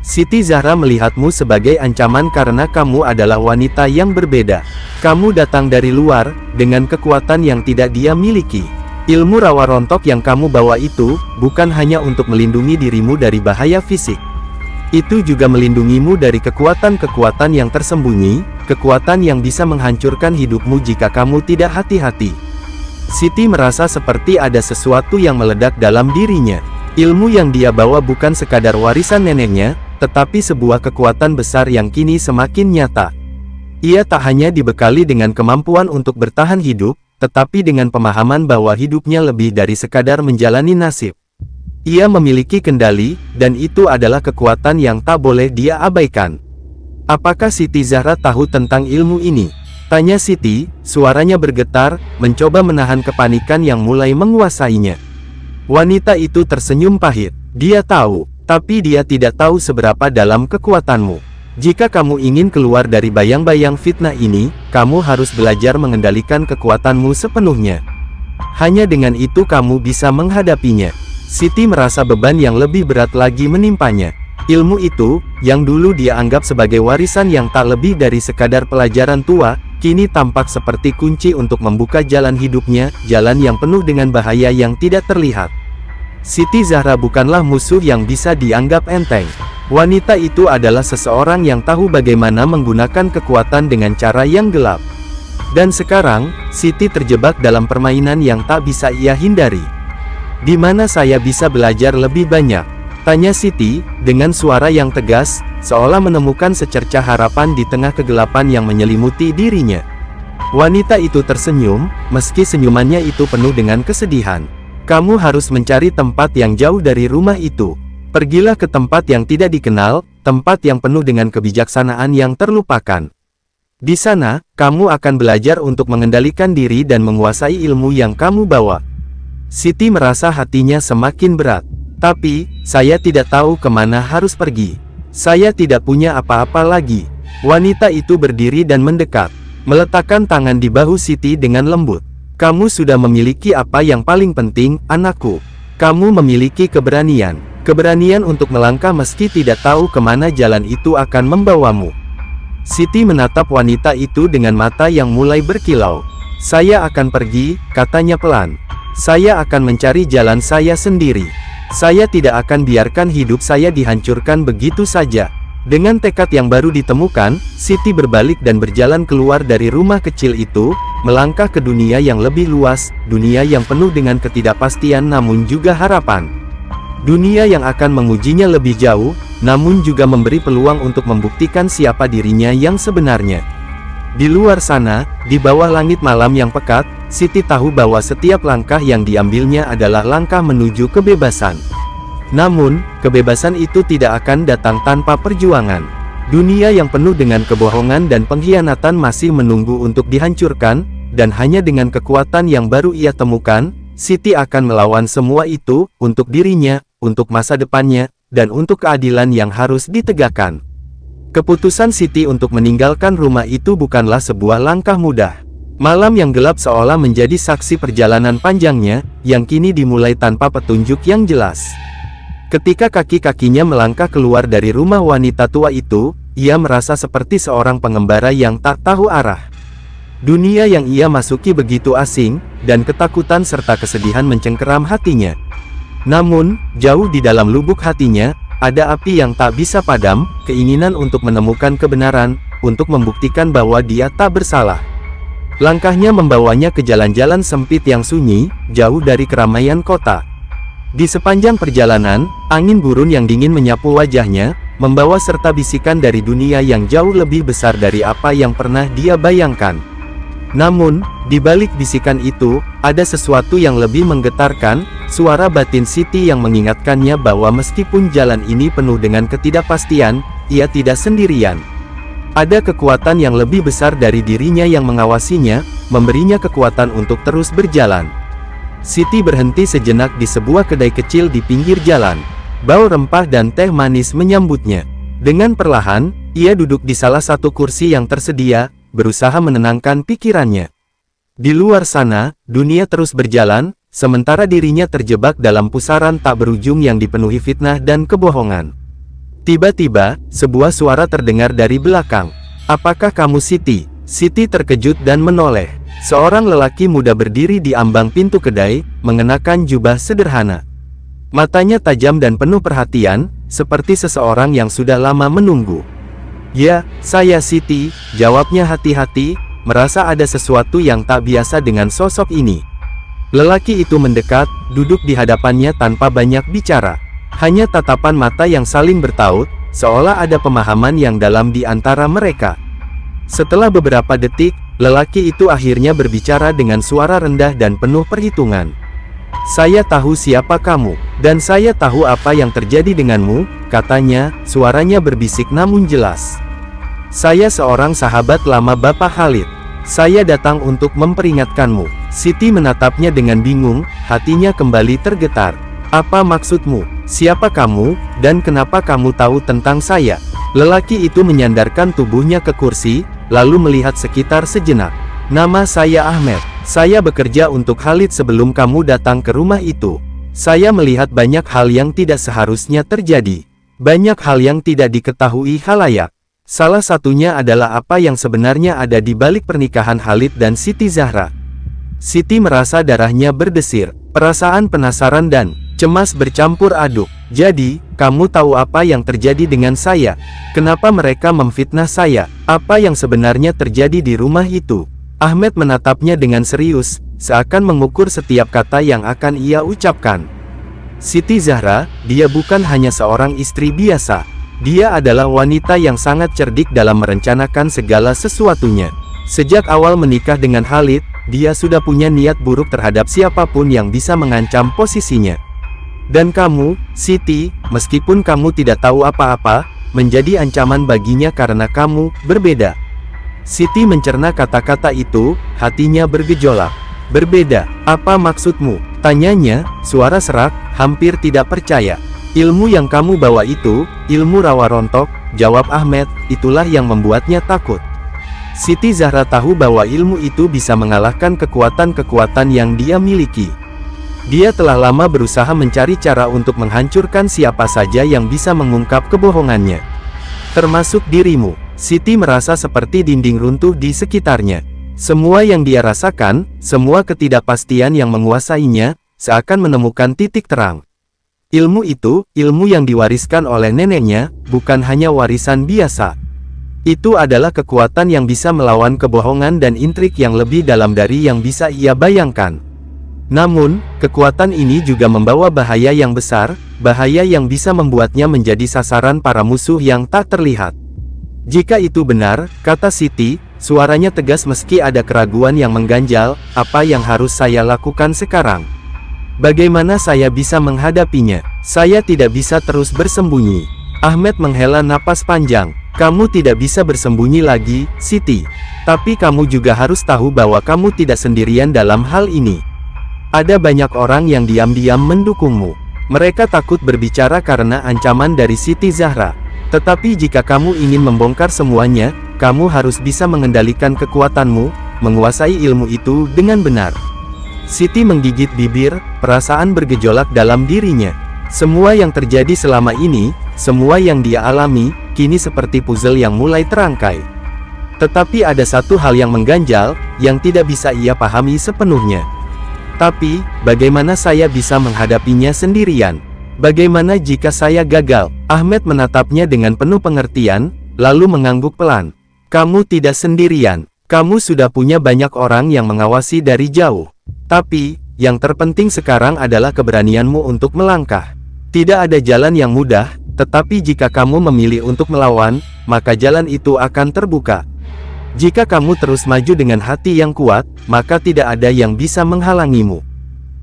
Siti Zahra melihatmu sebagai ancaman karena kamu adalah wanita yang berbeda. Kamu datang dari luar, dengan kekuatan yang tidak dia miliki. Ilmu rawa rontok yang kamu bawa itu, bukan hanya untuk melindungi dirimu dari bahaya fisik. Itu juga melindungimu dari kekuatan-kekuatan yang tersembunyi, kekuatan yang bisa menghancurkan hidupmu jika kamu tidak hati-hati. Siti merasa seperti ada sesuatu yang meledak dalam dirinya. Ilmu yang dia bawa bukan sekadar warisan neneknya, tetapi sebuah kekuatan besar yang kini semakin nyata. Ia tak hanya dibekali dengan kemampuan untuk bertahan hidup, tetapi dengan pemahaman bahwa hidupnya lebih dari sekadar menjalani nasib. Ia memiliki kendali, dan itu adalah kekuatan yang tak boleh dia abaikan. Apakah Siti Zahra tahu tentang ilmu ini? Tanya Siti, suaranya bergetar, mencoba menahan kepanikan yang mulai menguasainya. Wanita itu tersenyum pahit. Dia tahu, tapi dia tidak tahu seberapa dalam kekuatanmu. Jika kamu ingin keluar dari bayang-bayang fitnah ini, kamu harus belajar mengendalikan kekuatanmu sepenuhnya. Hanya dengan itu kamu bisa menghadapinya. Siti merasa beban yang lebih berat lagi menimpanya. Ilmu itu, yang dulu dia anggap sebagai warisan yang tak lebih dari sekadar pelajaran tua, kini tampak seperti kunci untuk membuka jalan hidupnya, jalan yang penuh dengan bahaya yang tidak terlihat. Siti Zahra bukanlah musuh yang bisa dianggap enteng. Wanita itu adalah seseorang yang tahu bagaimana menggunakan kekuatan dengan cara yang gelap. Dan sekarang, Siti terjebak dalam permainan yang tak bisa ia hindari. Di mana saya bisa belajar lebih banyak? Tanya Siti, dengan suara yang tegas, seolah menemukan secercah harapan di tengah kegelapan yang menyelimuti dirinya. Wanita itu tersenyum, meski senyumannya itu penuh dengan kesedihan. Kamu harus mencari tempat yang jauh dari rumah itu. Pergilah ke tempat yang tidak dikenal, tempat yang penuh dengan kebijaksanaan yang terlupakan. Di sana, kamu akan belajar untuk mengendalikan diri dan menguasai ilmu yang kamu bawa. Siti merasa hatinya semakin berat. Tapi, saya tidak tahu kemana harus pergi. Saya tidak punya apa-apa lagi. Wanita itu berdiri dan mendekat, meletakkan tangan di bahu Siti dengan lembut. Kamu sudah memiliki apa yang paling penting, anakku. Kamu memiliki keberanian. Keberanian untuk melangkah meski tidak tahu kemana jalan itu akan membawamu. Siti menatap wanita itu dengan mata yang mulai berkilau. Saya akan pergi, katanya pelan. Saya akan mencari jalan saya sendiri. Saya tidak akan biarkan hidup saya dihancurkan begitu saja. Dengan tekad yang baru ditemukan, Siti berbalik dan berjalan keluar dari rumah kecil itu, melangkah ke dunia yang lebih luas, dunia yang penuh dengan ketidakpastian namun juga harapan. Dunia yang akan mengujinya lebih jauh, namun juga memberi peluang untuk membuktikan siapa dirinya yang sebenarnya. Di luar sana, di bawah langit malam yang pekat, Siti tahu bahwa setiap langkah yang diambilnya adalah langkah menuju kebebasan. Namun, kebebasan itu tidak akan datang tanpa perjuangan. Dunia yang penuh dengan kebohongan dan pengkhianatan masih menunggu untuk dihancurkan, dan hanya dengan kekuatan yang baru ia temukan, Siti akan melawan semua itu, untuk dirinya, untuk masa depannya, dan untuk keadilan yang harus ditegakkan. Keputusan Siti untuk meninggalkan rumah itu bukanlah sebuah langkah mudah. Malam yang gelap seolah menjadi saksi perjalanan panjangnya, yang kini dimulai tanpa petunjuk yang jelas. Ketika kaki-kakinya melangkah keluar dari rumah wanita tua itu, ia merasa seperti seorang pengembara yang tak tahu arah. Dunia yang ia masuki begitu asing, dan ketakutan serta kesedihan mencengkeram hatinya. Namun, jauh di dalam lubuk hatinya, ada api yang tak bisa padam, keinginan untuk menemukan kebenaran, untuk membuktikan bahwa dia tak bersalah. Langkahnya membawanya ke jalan-jalan sempit yang sunyi, jauh dari keramaian kota. Di sepanjang perjalanan, angin gurun yang dingin menyapu wajahnya, membawa serta bisikan dari dunia yang jauh lebih besar dari apa yang pernah dia bayangkan. Namun, di balik bisikan itu, ada sesuatu yang lebih menggetarkan, suara batin Siti yang mengingatkannya bahwa meskipun jalan ini penuh dengan ketidakpastian, ia tidak sendirian. Ada kekuatan yang lebih besar dari dirinya yang mengawasinya, memberinya kekuatan untuk terus berjalan. Siti berhenti sejenak di sebuah kedai kecil di pinggir jalan. Bau rempah dan teh manis menyambutnya. Dengan perlahan, ia duduk di salah satu kursi yang tersedia, berusaha menenangkan pikirannya. Di luar sana, dunia terus berjalan, sementara dirinya terjebak dalam pusaran tak berujung yang dipenuhi fitnah dan kebohongan. Tiba-tiba, sebuah suara terdengar dari belakang. "Apakah kamu Siti?" Siti terkejut dan menoleh. Seorang lelaki muda berdiri di ambang pintu kedai, mengenakan jubah sederhana. Matanya tajam dan penuh perhatian, seperti seseorang yang sudah lama menunggu. "Ya, saya Siti," jawabnya hati-hati, merasa ada sesuatu yang tak biasa dengan sosok ini. Lelaki itu mendekat, duduk di hadapannya tanpa banyak bicara. Hanya tatapan mata yang saling bertaut, seolah ada pemahaman yang dalam di antara mereka. Setelah beberapa detik, lelaki itu akhirnya berbicara dengan suara rendah dan penuh perhitungan. "Saya tahu siapa kamu, dan saya tahu apa yang terjadi denganmu," katanya, suaranya berbisik namun jelas. "Saya seorang sahabat lama Bapak Khalid. Saya datang untuk memperingatkanmu." Siti menatapnya dengan bingung, hatinya kembali tergetar. "Apa maksudmu? Siapa kamu, dan kenapa kamu tahu tentang saya?" Lelaki itu menyandarkan tubuhnya ke kursi, lalu melihat sekitar sejenak. "Nama saya Ahmed. Saya bekerja untuk Khalid sebelum kamu datang ke rumah itu. Saya melihat banyak hal yang tidak seharusnya terjadi. Banyak hal yang tidak diketahui khalayak. Salah satunya adalah apa yang sebenarnya ada di balik pernikahan Khalid dan Siti Zahra." Siti merasa darahnya berdesir, perasaan penasaran dan cemas bercampur aduk. "Jadi, kamu tahu apa yang terjadi dengan saya? Kenapa mereka memfitnah saya? Apa yang sebenarnya terjadi di rumah itu?" Ahmed menatapnya dengan serius, seakan mengukur setiap kata yang akan ia ucapkan. Siti Zahra, dia bukan hanya seorang istri biasa. Dia adalah wanita yang sangat cerdik dalam merencanakan segala sesuatunya. Sejak awal menikah dengan Khalid, dia sudah punya niat buruk terhadap siapapun yang bisa mengancam posisinya. Dan kamu, Siti, meskipun kamu tidak tahu apa-apa, menjadi ancaman baginya karena kamu berbeda. Siti mencerna kata-kata itu, hatinya bergejolak. "Berbeda, apa maksudmu?" tanyanya, suara serak, hampir tidak percaya. "Ilmu yang kamu bawa itu, ilmu rawa rontok," jawab Ahmed, "itulah yang membuatnya takut." Siti Zahra tahu bahwa ilmu itu bisa mengalahkan kekuatan-kekuatan yang dia miliki. Dia telah lama berusaha mencari cara untuk menghancurkan siapa saja yang bisa mengungkap kebohongannya. Termasuk dirimu. Siti merasa seperti dinding runtuh di sekitarnya. Semua yang dia rasakan, semua ketidakpastian yang menguasainya, seakan menemukan titik terang. Ilmu itu, ilmu yang diwariskan oleh neneknya, bukan hanya warisan biasa. Itu adalah kekuatan yang bisa melawan kebohongan dan intrik yang lebih dalam dari yang bisa ia bayangkan. Namun, kekuatan ini juga membawa bahaya yang besar, bahaya yang bisa membuatnya menjadi sasaran para musuh yang tak terlihat. "Jika itu benar," kata Siti, suaranya tegas meski ada keraguan yang mengganjal, "apa yang harus saya lakukan sekarang? Bagaimana saya bisa menghadapinya? Saya tidak bisa terus bersembunyi." Ahmed menghela napas panjang. "Kamu tidak bisa bersembunyi lagi, Siti. Tapi kamu juga harus tahu bahwa kamu tidak sendirian dalam hal ini. Ada banyak orang yang diam-diam mendukungmu. Mereka takut berbicara karena ancaman dari Siti Zahra. Tetapi jika kamu ingin membongkar semuanya, kamu harus bisa mengendalikan kekuatanmu, menguasai ilmu itu dengan benar." Siti menggigit bibir, perasaan bergejolak dalam dirinya. Semua yang terjadi selama ini, semua yang dia alami, kini seperti puzzle yang mulai terangkai. Tetapi ada satu hal yang mengganjal, yang tidak bisa ia pahami sepenuhnya. "Tapi, bagaimana saya bisa menghadapinya sendirian? Bagaimana jika saya gagal?" Ahmed menatapnya dengan penuh pengertian, lalu mengangguk pelan. "Kamu tidak sendirian. Kamu sudah punya banyak orang yang mengawasi dari jauh. Tapi, yang terpenting sekarang adalah keberanianmu untuk melangkah. Tidak ada jalan yang mudah, tetapi jika kamu memilih untuk melawan, maka jalan itu akan terbuka. Jika kamu terus maju dengan hati yang kuat, maka tidak ada yang bisa menghalangimu."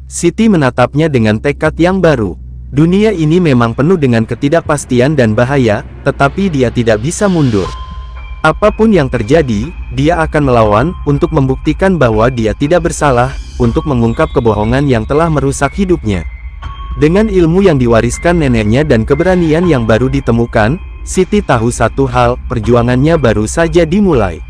Siti menatapnya dengan tekad yang baru. Dunia ini memang penuh dengan ketidakpastian dan bahaya, tetapi dia tidak bisa mundur. Apapun yang terjadi, dia akan melawan, untuk membuktikan bahwa dia tidak bersalah, untuk mengungkap kebohongan yang telah merusak hidupnya. Dengan ilmu yang diwariskan neneknya dan keberanian yang baru ditemukan, Siti tahu satu hal, perjuangannya baru saja dimulai.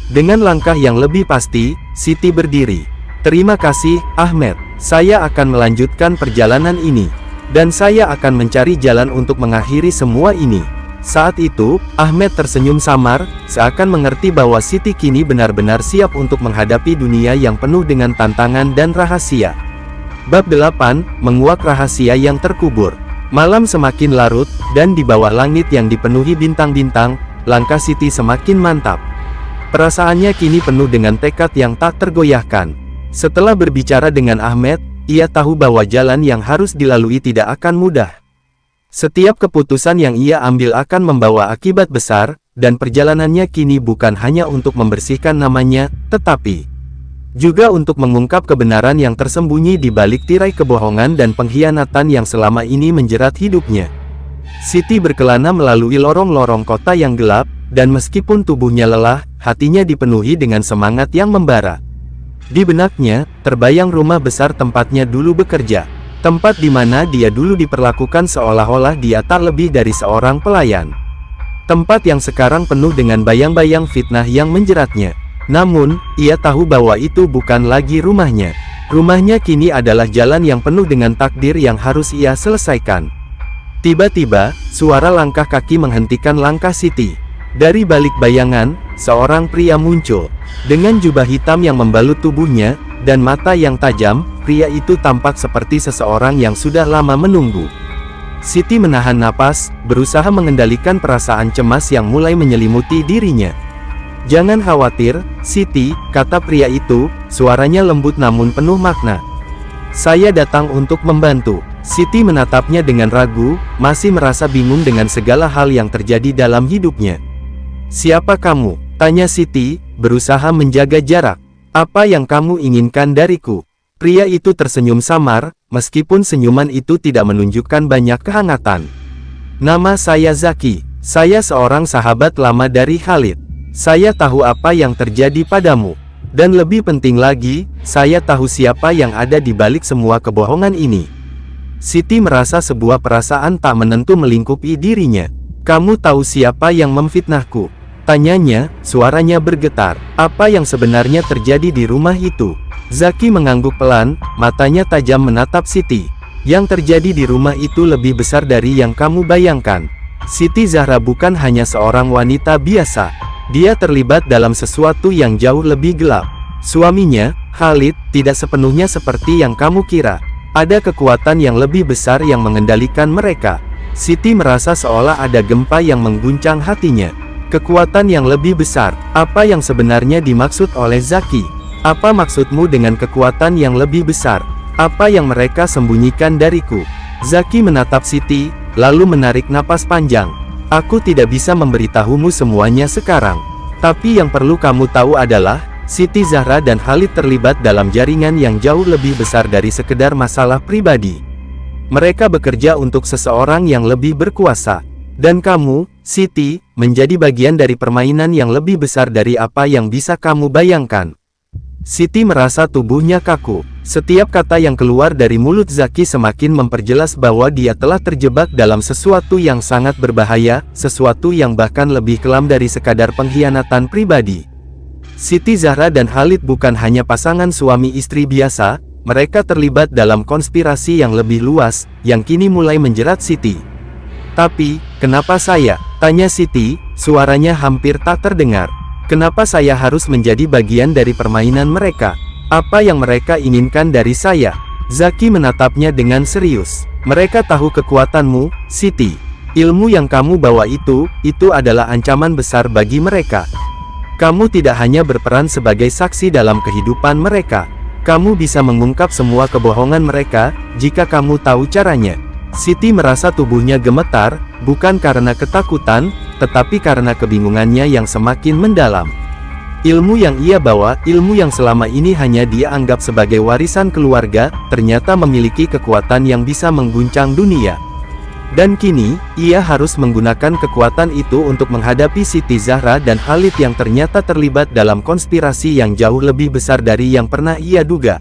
Dengan langkah yang lebih pasti, Siti berdiri. Terima kasih, Ahmed. Saya akan melanjutkan perjalanan ini. Dan saya akan mencari jalan untuk mengakhiri semua ini. Saat itu, Ahmed tersenyum samar, seakan mengerti bahwa Siti kini benar-benar siap untuk menghadapi dunia yang penuh dengan tantangan dan rahasia. Bab 8, Menguak Rahasia yang Terkubur. Malam semakin larut, dan di bawah langit yang dipenuhi bintang-bintang, langkah Siti semakin mantap. Perasaannya kini penuh dengan tekad yang tak tergoyahkan. Setelah berbicara dengan Ahmed, ia tahu bahwa jalan yang harus dilalui tidak akan mudah. Setiap keputusan yang ia ambil akan membawa akibat besar, dan perjalanannya kini bukan hanya untuk membersihkan namanya, tetapi juga untuk mengungkap kebenaran yang tersembunyi di balik tirai kebohongan dan pengkhianatan yang selama ini menjerat hidupnya. Siti berkelana melalui lorong-lorong kota yang gelap, dan meskipun tubuhnya lelah, hatinya dipenuhi dengan semangat yang membara. Di benaknya, terbayang rumah besar tempatnya dulu bekerja. Tempat di mana dia dulu diperlakukan seolah-olah dia tak lebih dari seorang pelayan. Tempat yang sekarang penuh dengan bayang-bayang fitnah yang menjeratnya. Namun, ia tahu bahwa itu bukan lagi rumahnya. Rumahnya kini adalah jalan yang penuh dengan takdir yang harus ia selesaikan. Tiba-tiba, suara langkah kaki menghentikan langkah Siti. Dari balik bayangan, seorang pria muncul. Dengan jubah hitam yang membalut tubuhnya, dan mata yang tajam, pria itu tampak seperti seseorang yang sudah lama menunggu. Siti menahan napas, berusaha mengendalikan perasaan cemas yang mulai menyelimuti dirinya. "Jangan khawatir, Siti," kata pria itu, suaranya lembut namun penuh makna. "Saya datang untuk membantu." Siti menatapnya dengan ragu, masih merasa bingung dengan segala hal yang terjadi dalam hidupnya. "Siapa kamu?" tanya Siti, berusaha menjaga jarak. "Apa yang kamu inginkan dariku?" Pria itu tersenyum samar, meskipun senyuman itu tidak menunjukkan banyak kehangatan. "Nama saya Zaki. Saya seorang sahabat lama dari Khalid. Saya tahu apa yang terjadi padamu. Dan lebih penting lagi, saya tahu siapa yang ada di balik semua kebohongan ini." Siti merasa sebuah perasaan tak menentu melingkupi dirinya. "Kamu tahu siapa yang memfitnahku?" tanyanya, suaranya bergetar. "Apa yang sebenarnya terjadi di rumah itu?" Zaki mengangguk pelan, matanya tajam menatap Siti. "Yang terjadi di rumah itu lebih besar dari yang kamu bayangkan. Siti Zahra bukan hanya seorang wanita biasa. Dia terlibat dalam sesuatu yang jauh lebih gelap. Suaminya, Khalid, tidak sepenuhnya seperti yang kamu kira. Ada kekuatan yang lebih besar yang mengendalikan mereka." Siti merasa seolah ada gempa yang mengguncang hatinya. Kekuatan yang lebih besar, apa yang sebenarnya dimaksud oleh Zaki? Apa maksudmu dengan kekuatan yang lebih besar? Apa yang mereka sembunyikan dariku? Zaki menatap Siti, lalu menarik napas panjang. "Aku tidak bisa memberitahumu semuanya sekarang. Tapi yang perlu kamu tahu adalah, Siti Zahra dan Khalid terlibat dalam jaringan yang jauh lebih besar dari sekedar masalah pribadi. Mereka bekerja untuk seseorang yang lebih berkuasa. Dan kamu, Siti, menjadi bagian dari permainan yang lebih besar dari apa yang bisa kamu bayangkan." Siti merasa tubuhnya kaku. Setiap kata yang keluar dari mulut Zaki semakin memperjelas bahwa dia telah terjebak dalam sesuatu yang sangat berbahaya, sesuatu yang bahkan lebih kelam dari sekadar pengkhianatan pribadi. Siti Zahra dan Khalid bukan hanya pasangan suami istri biasa, mereka terlibat dalam konspirasi yang lebih luas, yang kini mulai menjerat Siti. "Tapi, kenapa saya?" tanya Siti, suaranya hampir tak terdengar. "Kenapa saya harus menjadi bagian dari permainan mereka? Apa yang mereka inginkan dari saya?" Zaki menatapnya dengan serius. "Mereka tahu kekuatanmu, Siti. Ilmu yang kamu bawa itu adalah ancaman besar bagi mereka. Kamu tidak hanya berperan sebagai saksi dalam kehidupan mereka. Kamu bisa mengungkap semua kebohongan mereka, jika kamu tahu caranya." Siti merasa tubuhnya gemetar, bukan karena ketakutan, tetapi karena kebingungannya yang semakin mendalam. Ilmu yang ia bawa, ilmu yang selama ini hanya dia anggap sebagai warisan keluarga, ternyata memiliki kekuatan yang bisa mengguncang dunia. Dan kini, ia harus menggunakan kekuatan itu untuk menghadapi Siti Zahra dan Khalid yang ternyata terlibat dalam konspirasi yang jauh lebih besar dari yang pernah ia duga.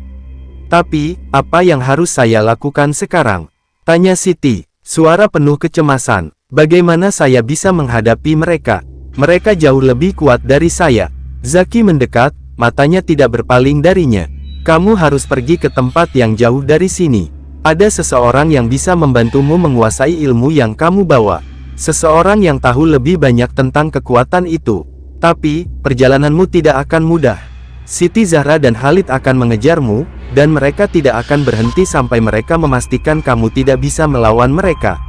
Tapi, apa yang harus saya lakukan sekarang? Tanya Siti, suara penuh kecemasan. Bagaimana saya bisa menghadapi mereka? Mereka jauh lebih kuat dari saya. Zaki mendekat, matanya tidak berpaling darinya. Kamu harus pergi ke tempat yang jauh dari sini. Ada seseorang yang bisa membantumu menguasai ilmu yang kamu bawa. Seseorang yang tahu lebih banyak tentang kekuatan itu. Tapi, perjalananmu tidak akan mudah. Siti Zahra dan Khalid akan mengejarmu, dan mereka tidak akan berhenti sampai mereka memastikan kamu tidak bisa melawan mereka.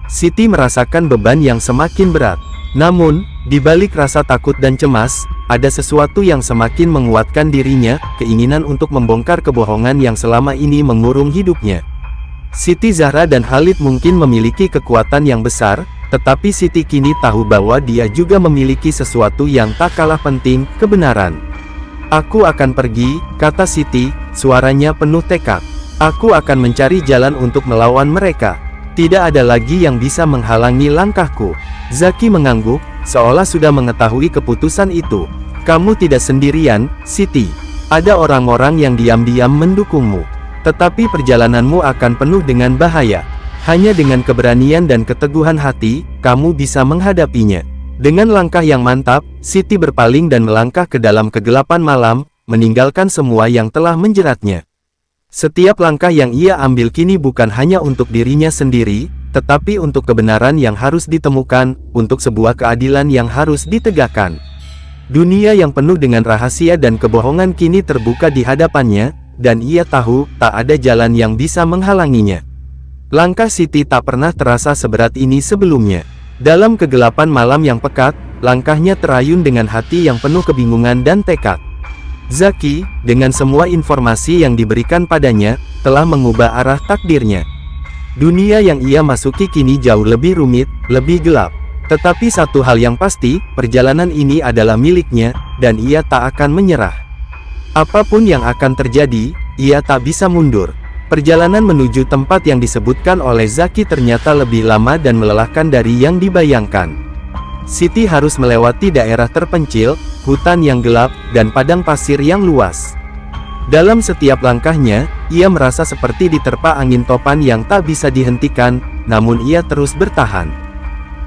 Siti merasakan beban yang semakin berat. Namun, di balik rasa takut dan cemas, ada sesuatu yang semakin menguatkan dirinya, keinginan untuk membongkar kebohongan yang selama ini mengurung hidupnya. Siti Zahra dan Khalid mungkin memiliki kekuatan yang besar, tetapi Siti kini tahu bahwa dia juga memiliki sesuatu yang tak kalah penting, kebenaran. Aku akan pergi, kata Siti, suaranya penuh tekad. Aku akan mencari jalan untuk melawan mereka. Tidak ada lagi yang bisa menghalangi langkahku. Zaki mengangguk, seolah sudah mengetahui keputusan itu. Kamu tidak sendirian, Siti. Ada orang-orang yang diam-diam mendukungmu. Tetapi perjalananmu akan penuh dengan bahaya. Hanya dengan keberanian dan keteguhan hati, kamu bisa menghadapinya. Dengan langkah yang mantap, Siti berpaling dan melangkah ke dalam kegelapan malam, meninggalkan semua yang telah menjeratnya. Setiap langkah yang ia ambil kini bukan hanya untuk dirinya sendiri, tetapi untuk kebenaran yang harus ditemukan, untuk sebuah keadilan yang harus ditegakkan. Dunia yang penuh dengan rahasia dan kebohongan kini terbuka di hadapannya, dan ia tahu, tak ada jalan yang bisa menghalanginya. Langkah Siti tak pernah terasa seberat ini sebelumnya. Dalam kegelapan malam yang pekat, langkahnya terayun dengan hati yang penuh kebingungan dan tekad. Zaki, dengan semua informasi yang diberikan padanya, telah mengubah arah takdirnya. Dunia yang ia masuki kini jauh lebih rumit, lebih gelap. Tetapi satu hal yang pasti, perjalanan ini adalah miliknya, dan ia tak akan menyerah. Apapun yang akan terjadi, ia tak bisa mundur. Perjalanan menuju tempat yang disebutkan oleh Zaki ternyata lebih lama dan melelahkan dari yang dibayangkan. Siti harus melewati daerah terpencil, hutan yang gelap, dan padang pasir yang luas. Dalam setiap langkahnya, ia merasa seperti diterpa angin topan yang tak bisa dihentikan, namun ia terus bertahan.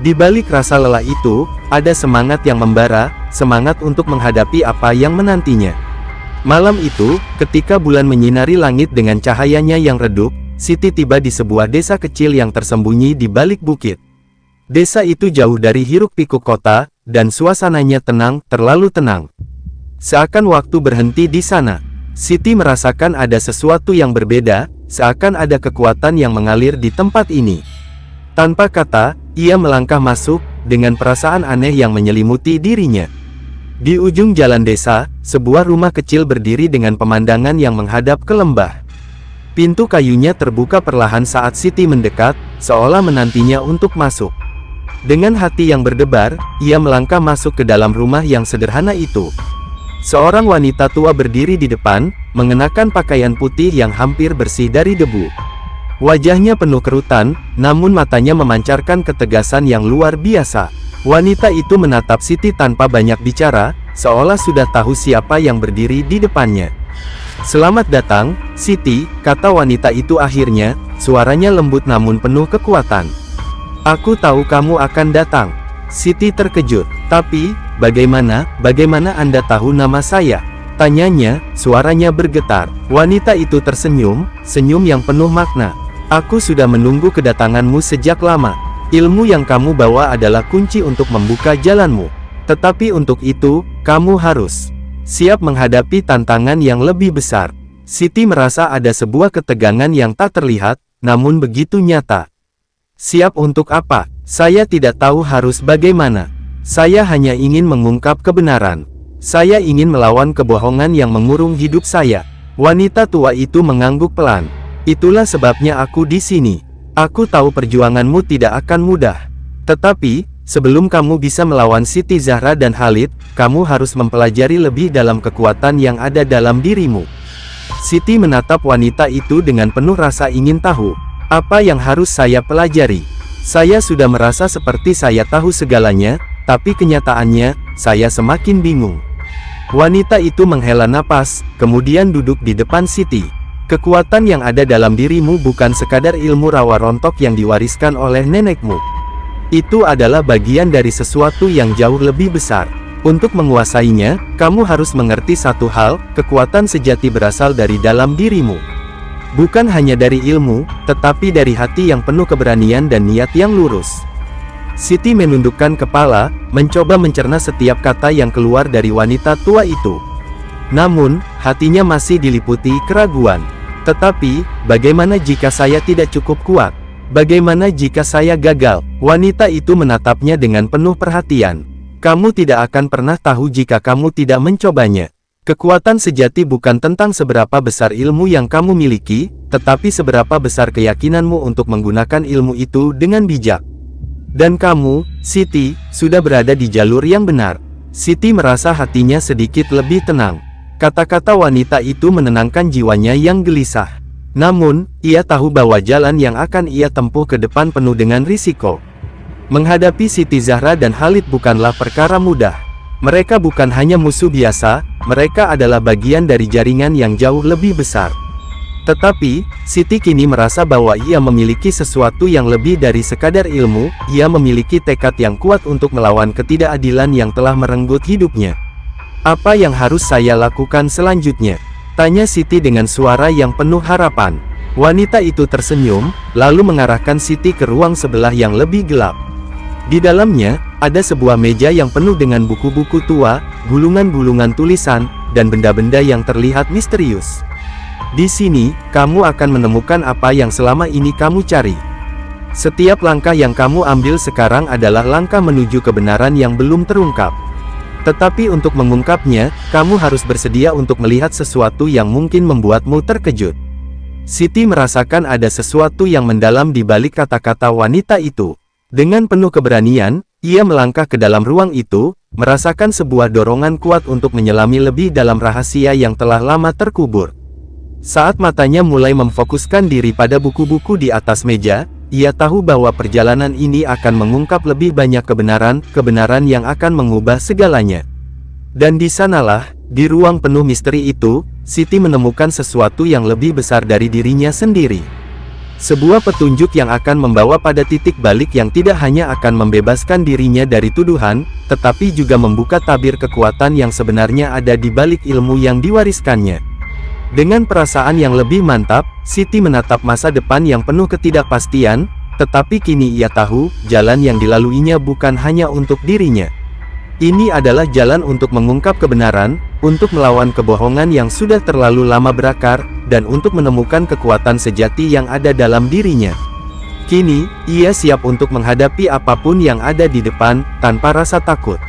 Di balik rasa lelah itu, ada semangat yang membara, semangat untuk menghadapi apa yang menantinya. Malam itu, ketika bulan menyinari langit dengan cahayanya yang redup, Siti tiba di sebuah desa kecil yang tersembunyi di balik bukit. Desa itu jauh dari hiruk-pikuk kota, dan suasananya tenang, terlalu tenang. Seakan waktu berhenti di sana. Siti merasakan ada sesuatu yang berbeda, seakan ada kekuatan yang mengalir di tempat ini. Tanpa kata, ia melangkah masuk, dengan perasaan aneh yang menyelimuti dirinya. Di ujung jalan desa, sebuah rumah kecil berdiri dengan pemandangan yang menghadap ke lembah. Pintu kayunya terbuka perlahan saat Siti mendekat, seolah menantinya untuk masuk. Dengan hati yang berdebar, ia melangkah masuk ke dalam rumah yang sederhana itu. Seorang wanita tua berdiri di depan, mengenakan pakaian putih yang hampir bersih dari debu. Wajahnya penuh kerutan, namun matanya memancarkan ketegasan yang luar biasa. Wanita itu menatap Siti tanpa banyak bicara, seolah sudah tahu siapa yang berdiri di depannya. "Selamat datang, Siti," kata wanita itu akhirnya, suaranya lembut namun penuh kekuatan. "Aku tahu kamu akan datang." Siti terkejut. "Tapi, bagaimana Anda tahu nama saya?" tanyanya, suaranya bergetar. Wanita itu tersenyum, senyum yang penuh makna. "Aku sudah menunggu kedatanganmu sejak lama. Ilmu yang kamu bawa adalah kunci untuk membuka jalanmu. Tetapi untuk itu, kamu harus siap menghadapi tantangan yang lebih besar." Siti merasa ada sebuah ketegangan yang tak terlihat, namun begitu nyata. "Siap untuk apa? Saya tidak tahu harus bagaimana. Saya hanya ingin mengungkap kebenaran. Saya ingin melawan kebohongan yang mengurung hidup saya." Wanita tua itu mengangguk pelan. "Itulah sebabnya aku di sini. Aku tahu perjuanganmu tidak akan mudah. Tetapi, sebelum kamu bisa melawan Siti Zahra dan Khalid, kamu harus mempelajari lebih dalam kekuatan yang ada dalam dirimu." Siti menatap wanita itu dengan penuh rasa ingin tahu. "Apa yang harus saya pelajari?" Saya sudah merasa seperti saya tahu segalanya, tapi kenyataannya, saya semakin bingung. Wanita itu menghela napas, kemudian duduk di depan Siti. Kekuatan yang ada dalam dirimu bukan sekadar ilmu rawa rontok yang diwariskan oleh nenekmu. Itu adalah bagian dari sesuatu yang jauh lebih besar. Untuk menguasainya, kamu harus mengerti satu hal, kekuatan sejati berasal dari dalam dirimu. Bukan hanya dari ilmu, tetapi dari hati yang penuh keberanian dan niat yang lurus. Siti menundukkan kepala, mencoba mencerna setiap kata yang keluar dari wanita tua itu. Namun, hatinya masih diliputi keraguan. Tetapi, bagaimana jika saya tidak cukup kuat? Bagaimana jika saya gagal? Wanita itu menatapnya dengan penuh perhatian. Kamu tidak akan pernah tahu jika kamu tidak mencobanya. Kekuatan sejati bukan tentang seberapa besar ilmu yang kamu miliki, tetapi seberapa besar keyakinanmu untuk menggunakan ilmu itu dengan bijak. Dan kamu, Siti, sudah berada di jalur yang benar. Siti merasa hatinya sedikit lebih tenang. Kata-kata wanita itu menenangkan jiwanya yang gelisah. Namun, ia tahu bahwa jalan yang akan ia tempuh ke depan penuh dengan risiko. Menghadapi Siti Zahra dan Khalid bukanlah perkara mudah. Mereka bukan hanya musuh biasa, mereka adalah bagian dari jaringan yang jauh lebih besar. Tetapi, Siti kini merasa bahwa ia memiliki sesuatu yang lebih dari sekadar ilmu, ia memiliki tekad yang kuat untuk melawan ketidakadilan yang telah merenggut hidupnya. Apa yang harus saya lakukan selanjutnya? Tanya Siti dengan suara yang penuh harapan. Wanita itu tersenyum, lalu mengarahkan Siti ke ruang sebelah yang lebih gelap. Di dalamnya, ada sebuah meja yang penuh dengan buku-buku tua, gulungan-gulungan tulisan, dan benda-benda yang terlihat misterius. Di sini, kamu akan menemukan apa yang selama ini kamu cari. Setiap langkah yang kamu ambil sekarang adalah langkah menuju kebenaran yang belum terungkap. Tetapi untuk mengungkapnya, kamu harus bersedia untuk melihat sesuatu yang mungkin membuatmu terkejut. Siti merasakan ada sesuatu yang mendalam di balik kata-kata wanita itu. Dengan penuh keberanian, ia melangkah ke dalam ruang itu, merasakan sebuah dorongan kuat untuk menyelami lebih dalam rahasia yang telah lama terkubur. Saat matanya mulai memfokuskan diri pada buku-buku di atas meja, ia tahu bahwa perjalanan ini akan mengungkap lebih banyak kebenaran yang akan mengubah segalanya. Dan di sanalah, di ruang penuh misteri itu, Siti menemukan sesuatu yang lebih besar dari dirinya sendiri. Sebuah petunjuk yang akan membawa pada titik balik yang tidak hanya akan membebaskan dirinya dari tuduhan, tetapi juga membuka tabir kekuatan yang sebenarnya ada di balik ilmu yang diwariskannya. Dengan perasaan yang lebih mantap, Siti menatap masa depan yang penuh ketidakpastian, tetapi kini ia tahu, jalan yang dilaluinya bukan hanya untuk dirinya. Ini adalah jalan untuk mengungkap kebenaran, untuk melawan kebohongan yang sudah terlalu lama berakar, dan untuk menemukan kekuatan sejati yang ada dalam dirinya. Kini, ia siap untuk menghadapi apapun yang ada di depan, tanpa rasa takut.